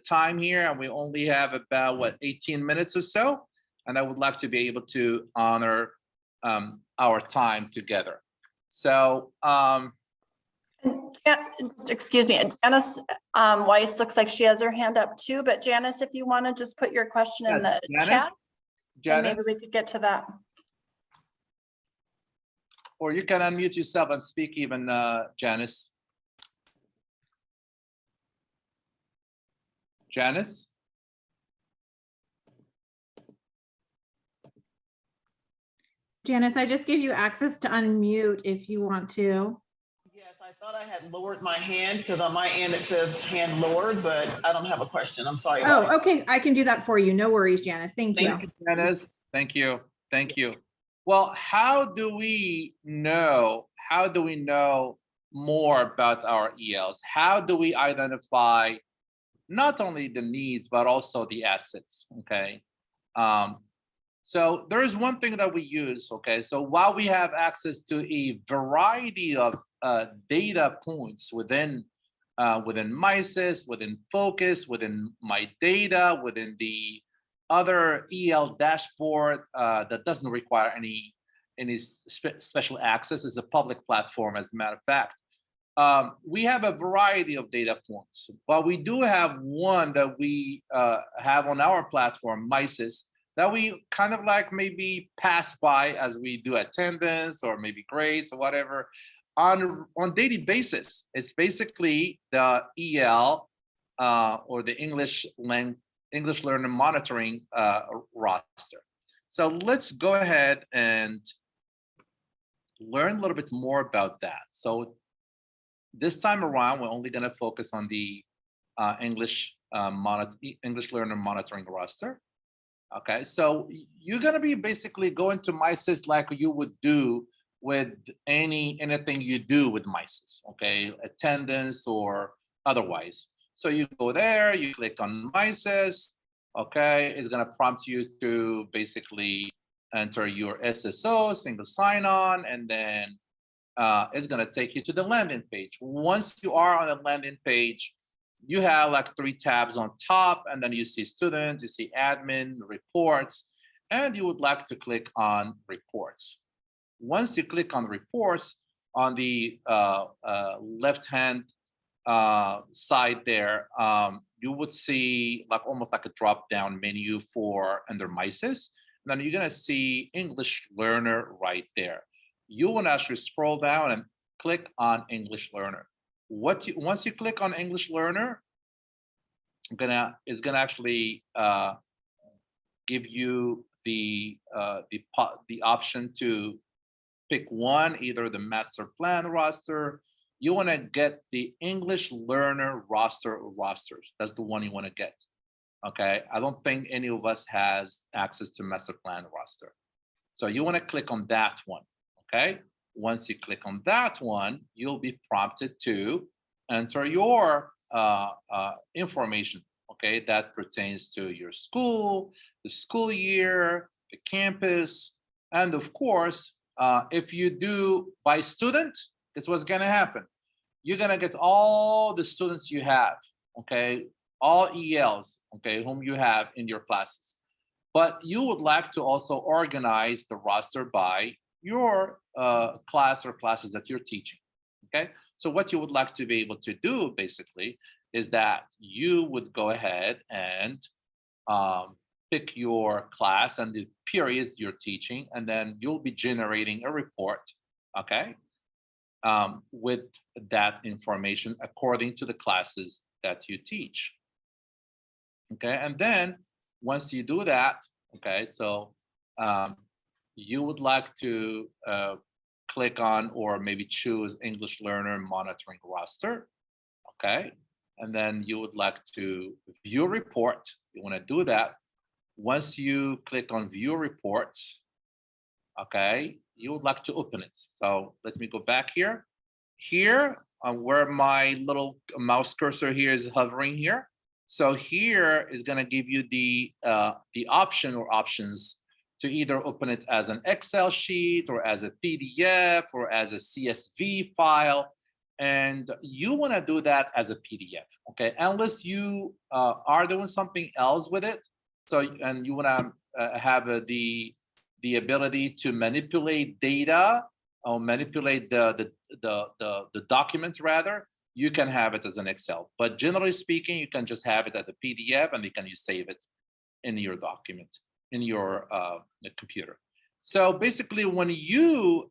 time here, and we only have about 18 minutes or so, and I would like to be able to honor our time together. So excuse me, Janice Weiss looks like she has her hand up too, but Janice, if you want to just put your question in the chat, and maybe we could get to that. Or you can unmute yourself and speak even, Janice. Janice? Janice, I just gave you access to unmute if you want to. Yes, I thought I had lowered my hand because on my end it says hand lowered, but I don't have a question. I'm sorry. Oh, okay. I can do that for you. No worries, Janice. Thank you. Thank you, Janice. Thank you. Thank you. Well, how do we know more about our ELs? How do we identify not only the needs, but also the assets, okay? So there is one thing that we use, okay? So while we have access to a variety of data points within MISIS, within Focus, within My Data, within the other EL dashboard that doesn't require any special access, is a public platform, as a matter of fact. We have a variety of data points, but we do have one that we have on our platform, MISIS, that we kind of like maybe pass by as we do attendance or maybe grades or whatever on daily basis. It's basically the EL or the English Learner Monitoring roster. So let's go ahead and learn a little bit more about that. So this time around, we're only going to focus on the English Learner Monitoring roster. Okay, so you're going to be basically going to MISIS like you would do with anything you do with MISIS, okay, attendance or otherwise. So you go there, you click on MISIS, okay, it's going to prompt you to basically enter your SSO, single sign-on, and then it's going to take you to the landing page. Once you are on the landing page, you have like 3 tabs on top, and then you see student, you see admin, reports, and you would like to click on reports. Once you click on reports, on the left-hand side there, you would see like almost like a drop-down menu for under MISIS. And then you're gonna see English Learner right there. You want to actually scroll down and click on English Learner. Once you click on English Learner, it's gonna actually give you the option to pick one, either the master plan roster. You want to get the English Learner roster or rosters. That's the one you want to get. Okay, I don't think any of us has access to master plan roster. So you want to click on that one. Okay, once you click on that one, you'll be prompted to enter your information, okay, that pertains to your school, the school year, the campus, and of course, if you do by student, it's what's going to happen. You're going to get all the students you have, okay, all ELs, okay, whom you have in your classes. But you would like to also organize the roster by your class or classes that you're teaching, okay? So what you would like to be able to do basically is that you would go ahead and pick your class and the periods you're teaching, and then you'll be generating a report, okay, with that information according to the classes that you teach. Okay, and then once you do that, okay, so you would like to click on or maybe choose English Learner Monitoring Roster, okay, and then you would like to view report. You want to do that. Once you click on view reports, okay, you would like to open it. So let me go back here. Here, where my little mouse cursor here is hovering here. So here is going to give you the option or options to either open it as an Excel sheet or as a PDF or as a CSV file. And you want to do that as a PDF, okay? Unless you are doing something else with it. So, and you want to have the ability to manipulate data or manipulate the documents rather, you can have it as an Excel. But generally speaking, you can just have it as a PDF and you can save it in your document, in your computer. So basically when you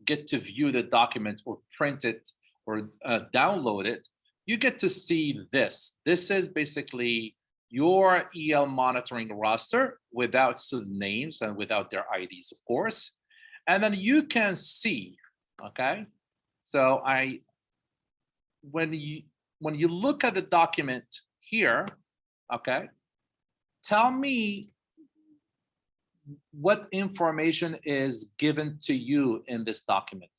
get to view the document or print it or download it, you get to see this. This is basically your EL monitoring roster without student names and without their IDs, of course. And then you can see, okay? So when you look at the document here, okay, tell me what information is given to you in this document.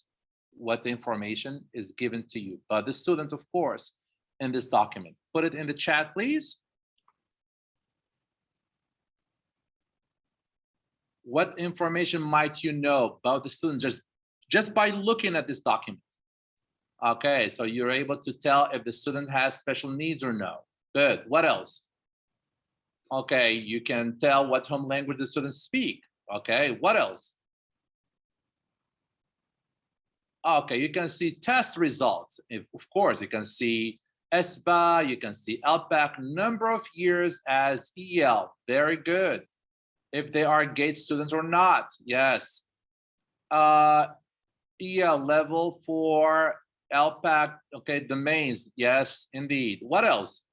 What information is given to you by the student, of course, in this document. Put it in the chat, please. What information might you know about the student just by looking at this document? Okay, so you're able to tell if the student has special needs or no. Good. What else? Okay, you can tell what home language the students speak. Okay, what else? Okay, you can see test results. Of course, you can see SBA, you can see LPAC, number of years as EL. Very good. If they are GATE students or not, yes. EL level for LPAC, okay, domains, yes, indeed. What else?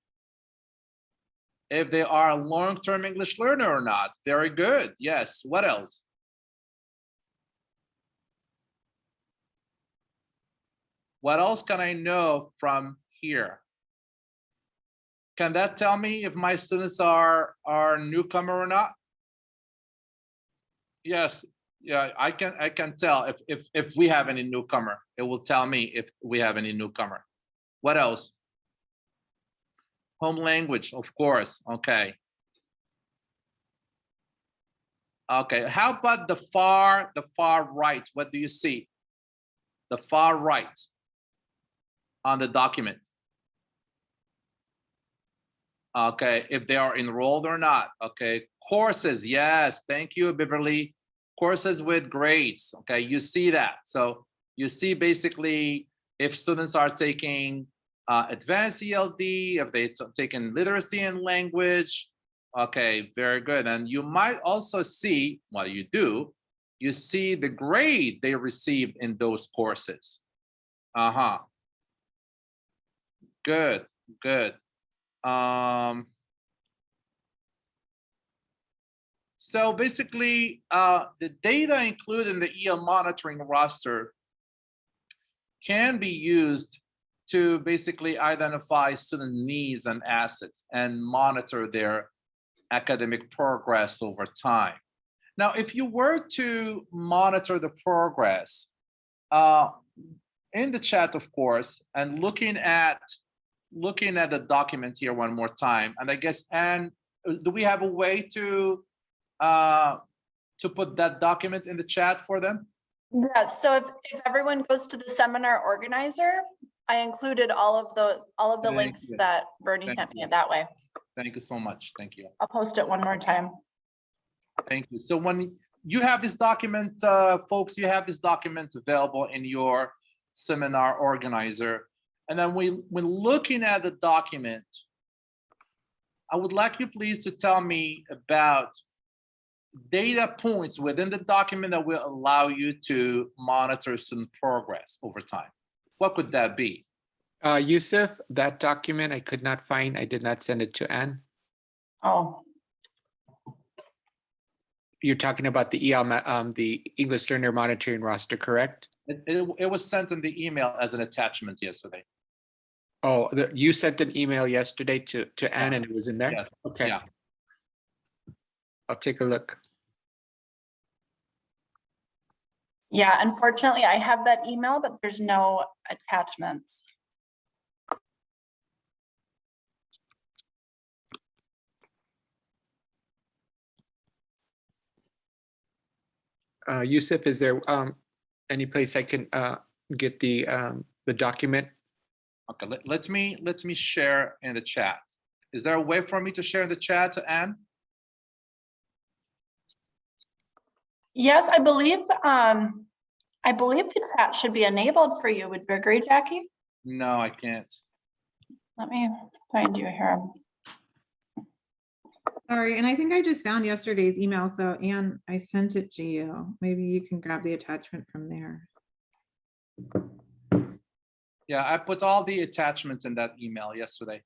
If they are a long-term English learner or not, very good, yes. What else? What else can I know from here? Can that tell me if my students are newcomer or not? Yes, yeah, I can tell if we have any newcomer. It will tell me if we have any newcomer. What else? Home language, of course. Okay. Okay, how about the far right? What do you see? The far right on the document. Okay, if they are enrolled or not. Okay, courses, yes, thank you, Beverly. Courses with grades, okay, you see that. So you see basically if students are taking advanced ELD, if they've taken literacy and language, okay, very good. And you might also see, well, you do, you see the grade they received in those courses. Good, good. So basically, the data included in the EL monitoring roster can be used to basically identify student needs and assets and monitor their academic progress over time. Now, if you were to monitor the progress in the chat, of course, and looking at the document here one more time, and I guess, and do we have a way to put that document in the chat for them? Yes, so if everyone goes to the seminar organizer I included all of the Thank links you. that Bernie Thank sent me you. that way. Thank you so much. Thank you. I'll post it one more time. Thank you. So when you have this document, folks, you have this document available in your seminar organizer. And then when looking at the document, I would like you please to tell me about data points within the document that will allow you to monitor student progress over time. What could that be? Yusuf, that document I could not find. I did not send it to Anne. Oh, You're talking about the the English Learner Monitoring Roster, correct? It was sent in the email as an attachment yesterday. Oh, you sent an email yesterday to Anne and it was in there? Yeah. Okay. Yeah. I'll take a look. yeah, unfortunately, I have that email, but there's no attachments. Yusuf, is there any place I can get the document? Okay, let me share in the chat. Is there a way for me to share in the chat, Anne? Yes, I believe the chat should be enabled for you. Would you agree, Jackie? No, I can't. Let me find you here. Sorry, and I think I just found yesterday's email, so Anne, I sent it to you. Maybe you can grab the attachment from there. Yeah, I put all the attachments in that email yesterday.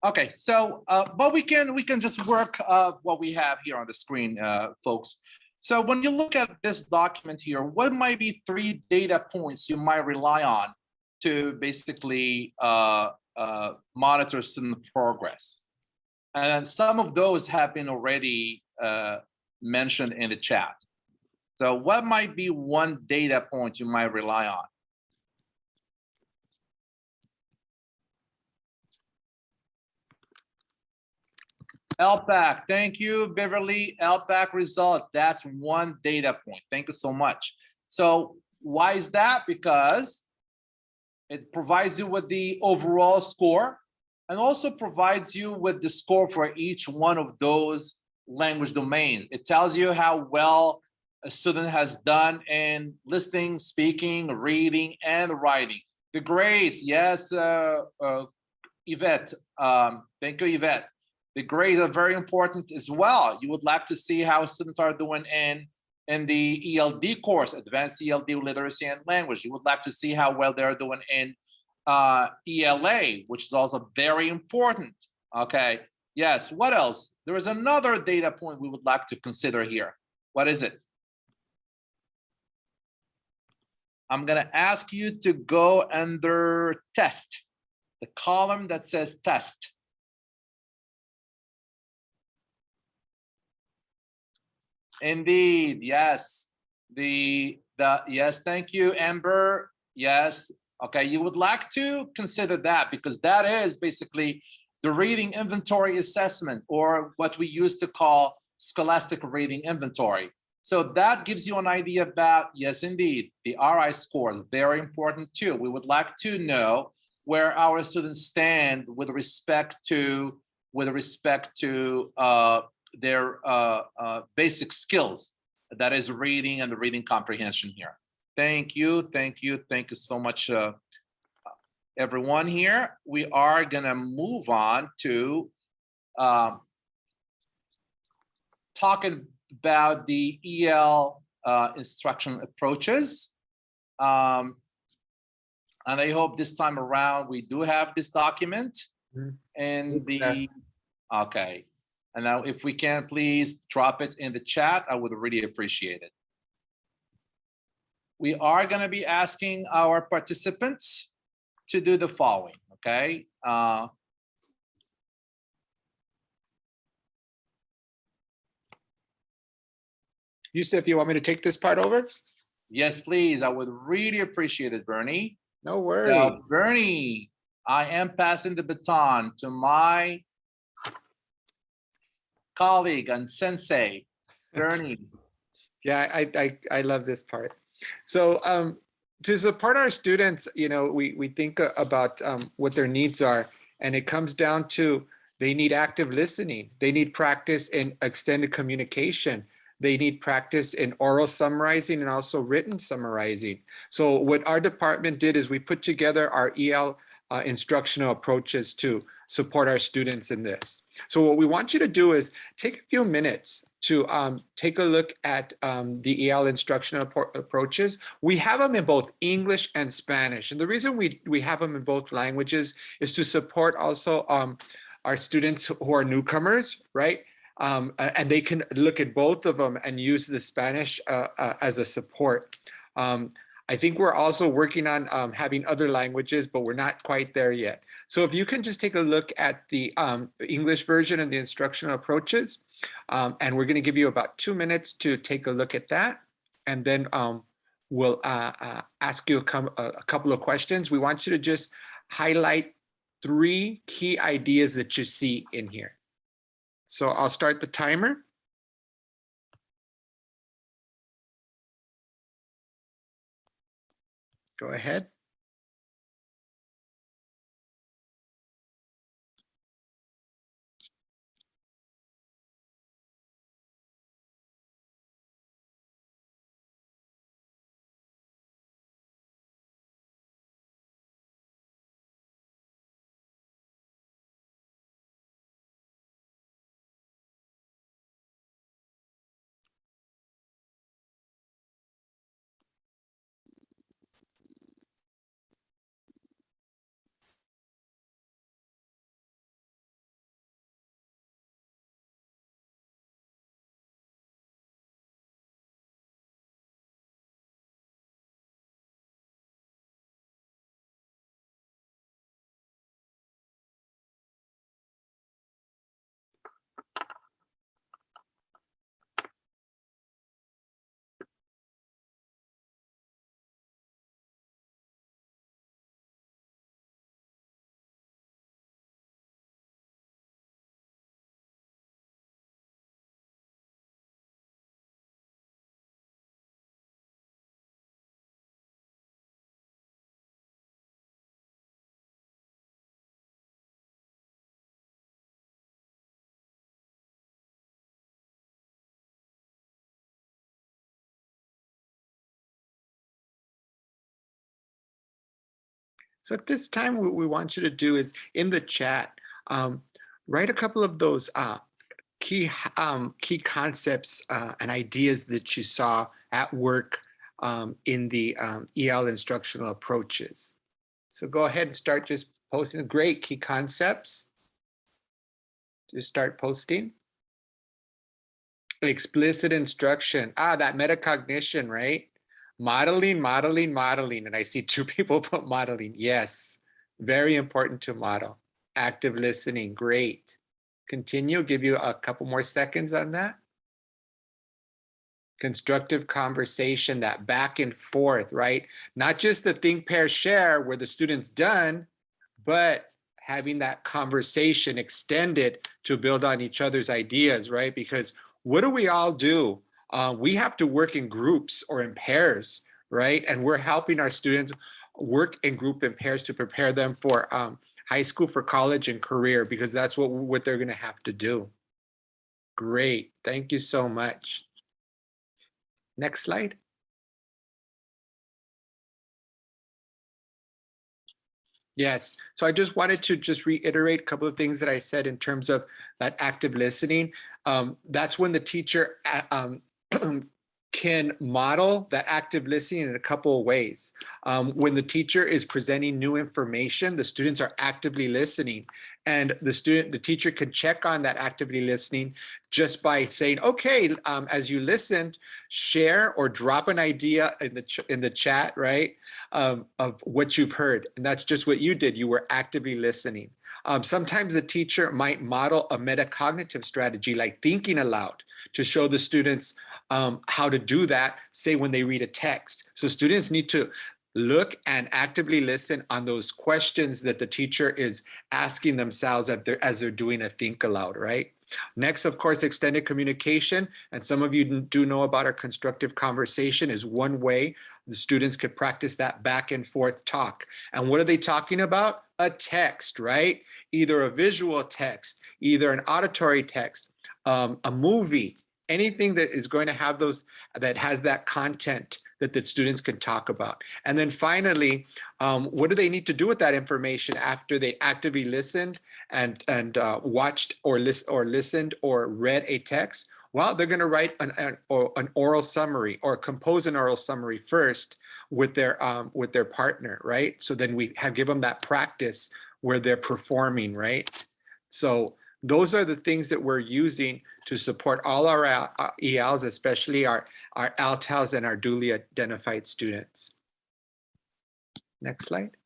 Okay, so but we can just work what we have here on the screen, folks. So when you look at this document here, what might be 3 data points you might rely on to basically monitor student progress? And some of those have been already mentioned in the chat. So what might be one data point you might rely on? LPAC, thank you, Beverly. LPAC results, that's one data point. Thank you so much. So why is that? Because it provides you with the overall score and also provides you with the score for each one of those language domains. It tells you how well a student has done in listening, speaking, reading, and writing. The grades, yes, Yvette, thank you, Yvette. The grades are very important as well. You would like to see how students are doing in the ELD course, Advanced ELD Literacy and Language. You would like to see how well they're doing in ELA, which is also very important. Okay, yes, what else? There is another data point we would like to consider here. What is it? I'm gonna ask you to go under test, the column that says test. Indeed, yes. Yes, thank you, Amber. Yes, okay, you would like to consider that because that is basically the reading inventory assessment, or what we used to call scholastic reading inventory. So that gives you an idea about, yes, indeed, the RI score is very important too. We would like to know where our students stand with respect to their basic skills, that is reading and the reading comprehension here. Thank you so much, everyone here. We are gonna move on to talking about the EL instruction approaches. And I hope this time around we do have this document and the, okay. And now if we can please drop it in the chat, I would really appreciate it. We are gonna be asking our participants to do the following, okay? Yusuf, you want me to take this part over? Yes, please, I would really appreciate it, Bernie. No worries. So, Bernie, I am passing the baton to my colleague and sensei, Bernie. Yeah, I love this part. So to support our students, we think about what their needs are, and it comes down to they need active listening. They need practice in extended communication. They need practice in oral summarizing and also written summarizing. So what our department did is we put together our EL instructional approaches to support our students in this. So what we want you to do is take a few minutes to take a look at the EL instructional approaches. We have them in both English and Spanish. And the reason we have them in both languages is to support also our students who are newcomers, right? And they can look at both of them and use the Spanish as a support. I think we're also working on having other languages, but we're not quite there yet. So if you can just take a look at the English version of the instructional approaches, and we're going to give you about 2 minutes to take a look at that. And then we'll ask you a couple of questions. We want you to just highlight 3 key ideas that you see in here. So I'll start the timer. Go ahead. So at this time, what we want you to do is in the chat, write a couple of those key concepts and ideas that you saw at work in the EL instructional approaches. So go ahead and start just posting. Great key concepts. Just start posting. Explicit instruction. That metacognition, right? Modeling, modeling, modeling. And I see 2 people put modeling. Yes, very important to model. Active listening, great. Continue, give you a couple more seconds on that. Constructive conversation, that back and forth, right? Not just the think, pair, share where the student's done, but having that conversation extended to build on each other's ideas, right? Because what do we all do? We have to work in groups or in pairs, right? And we're helping our students work in group and pairs to prepare them for high school, for college and career, because that's what they're gonna have to do. Great, thank you so much. Next slide. Yes, so I just wanted to just reiterate a couple of things that I said in terms of that active listening. That's when the teacher can model that active listening in a couple of ways. When the teacher is presenting new information, the students are actively listening, and the teacher can check on that actively listening just by saying, okay, as you listened, share or drop an idea in the chat, right, of what you've heard. And that's just what you did. You were actively listening. Sometimes the teacher might model a metacognitive strategy like thinking aloud to show the students how to do that, say when they read a text. So students need to look and actively listen on those questions that the teacher is asking themselves as they're doing a think aloud, right? Next, of course, extended communication. And some of you do know about our constructive conversation is one way the students could practice that back and forth talk. And what are they talking about? A text, right? Either a visual text, either an auditory text, a movie, anything that is going to have those, that has that content that the students can talk about. And then finally, what do they need to do with that information after they actively listened and watched or listened or read a text? Well, they're going to write an oral summary or compose an oral summary first with their partner, right? So then we give them that practice where they're performing, right? So those are the things that we're using to support all our ELs, especially our ALTALs and our duly identified students. Next slide.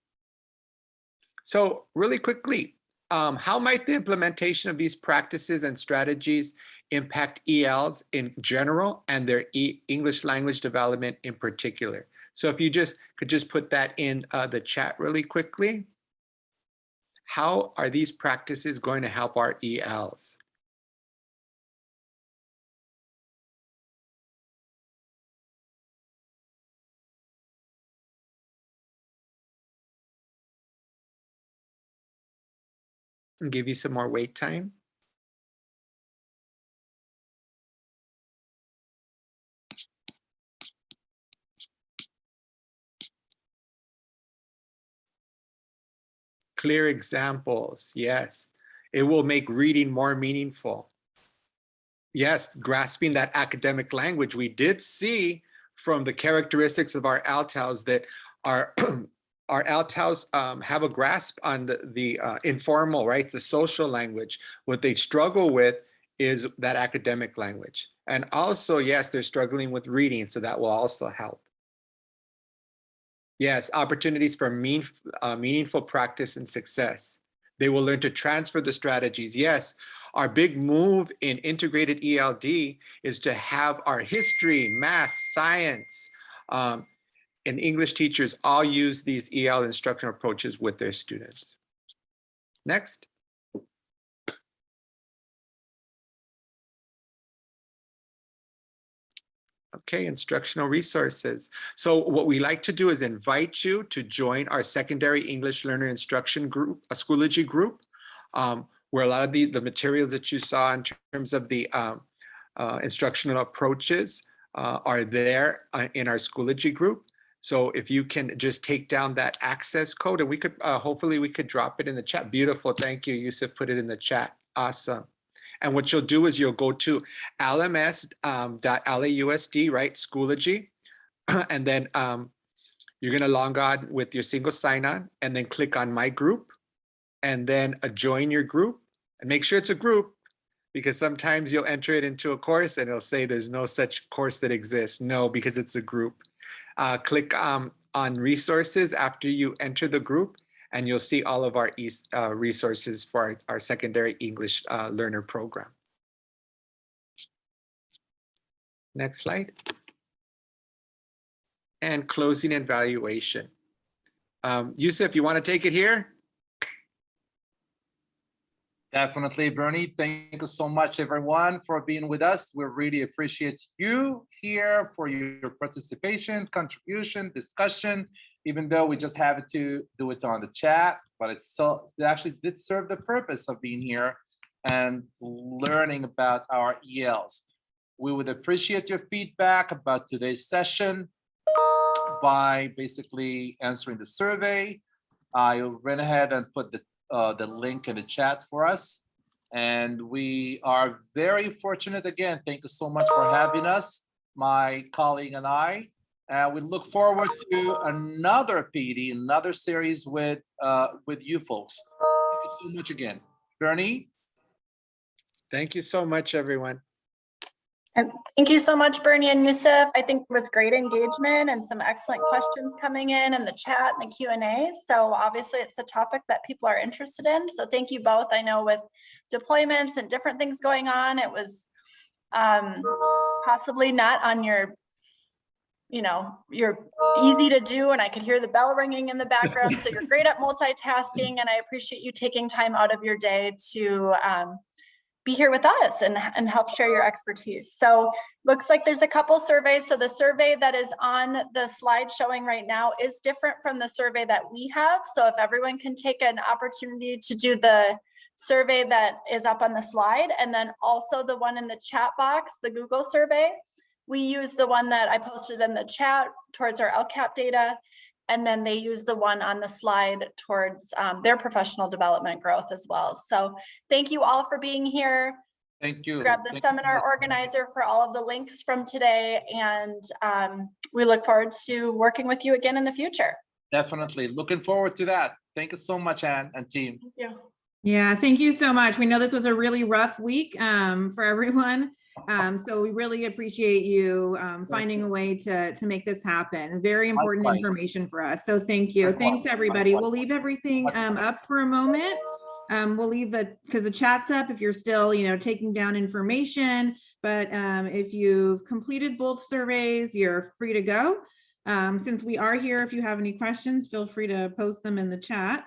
So really quickly, how might the implementation of these practices and strategies impact ELs in general and their English language development in particular? So if you could just put that in the chat really quickly. How are these practices going to help our ELs? And give you some more wait time. Clear examples, yes. It will make reading more meaningful. Yes, grasping that academic language. We did see from the characteristics of our ALTALs that our our ALTALs have a grasp on the informal, right? The social language. What they struggle with is that academic language. And also, yes, they're struggling with reading, so that will also help. Yes, opportunities for meaningful practice and success. They will learn to transfer the strategies. Yes, our big move in integrated ELD is to have our history, math, science, and English teachers all use these EL instructional approaches with their students. Next. Okay, instructional resources. So what we like to do is invite you to join our secondary English learner instruction group, a Schoology group, where a lot of the materials that you saw in terms of the instructional approaches are there in our Schoology group. So if you can just take down that access code, and we could hopefully we could drop it in the chat. Beautiful, thank you, Yusuf, put it in the chat. Awesome. And what you'll do is you'll go to lms.lausd, right, Schoology, and then you're gonna log on with your single sign-on and then click on My Group and then join your group and make sure it's a group, because sometimes you'll enter it into a course and it'll say there's no such course that exists. No, because it's a group. Click on resources after you enter the group, and you'll see all of our resources for our secondary English learner program. Next slide. And closing and valuation. Yusuf, you want to take it here? Definitely, Bernie. Thank you so much, everyone, for being with us. We really appreciate you here for your participation, contribution, discussion, even though we just have to do it on the chat, but it actually did serve the purpose of being here and learning about our ELs. We would appreciate your feedback about today's session by basically answering the survey. I went ahead and put the link in the chat for us. And we are very fortunate again. Thank you so much for having us, my colleague and I. We look forward to another PD, another series with you folks. Thank you so much again. Bernie? Thank you so much, everyone. And thank you so much, Bernie and Yusuf. I think it was great engagement and some excellent questions coming in the chat and the Q&A. So obviously it's a topic that people are interested in. So thank you both. I know with deployments and different things going on, it was possibly not on your, you're easy to do, and I could hear the bell ringing in the background. So you're great at multitasking, and I appreciate you taking time out of your day to be here with us and help share your expertise. So looks like there's a couple surveys. So the survey that is on the slide showing right now is different from the survey that we have. So if everyone can take an opportunity to do the survey that is up on the slide, and then also the one in the chat box, the Google survey. We use the one that I posted in the chat towards our LCAP data, and then they use the one on the slide towards their professional development growth as well. So thank you all for being here. Thank you. Grab the Thank you so seminar much. organizer for all of the links from today, and we look forward to working with you again in the future. Definitely. Looking forward to that. Thank you so much, Anne and team. Thank you. Yeah, thank you so much. We know this was a really rough week for everyone. So we really appreciate you finding a way to make this happen. Very important Likewise. information for us. So thank you. Likewise. Thanks, everybody. We'll Likewise. leave everything up for a moment. We'll leave because the chat's up if you're still, taking down information. But if you've completed both surveys, you're free to go. Since we are here, if you have any questions, feel free to post them in the chat.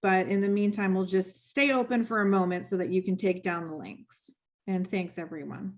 But in the meantime, we'll just stay open for a moment so that you can take down the links. And thanks, everyone.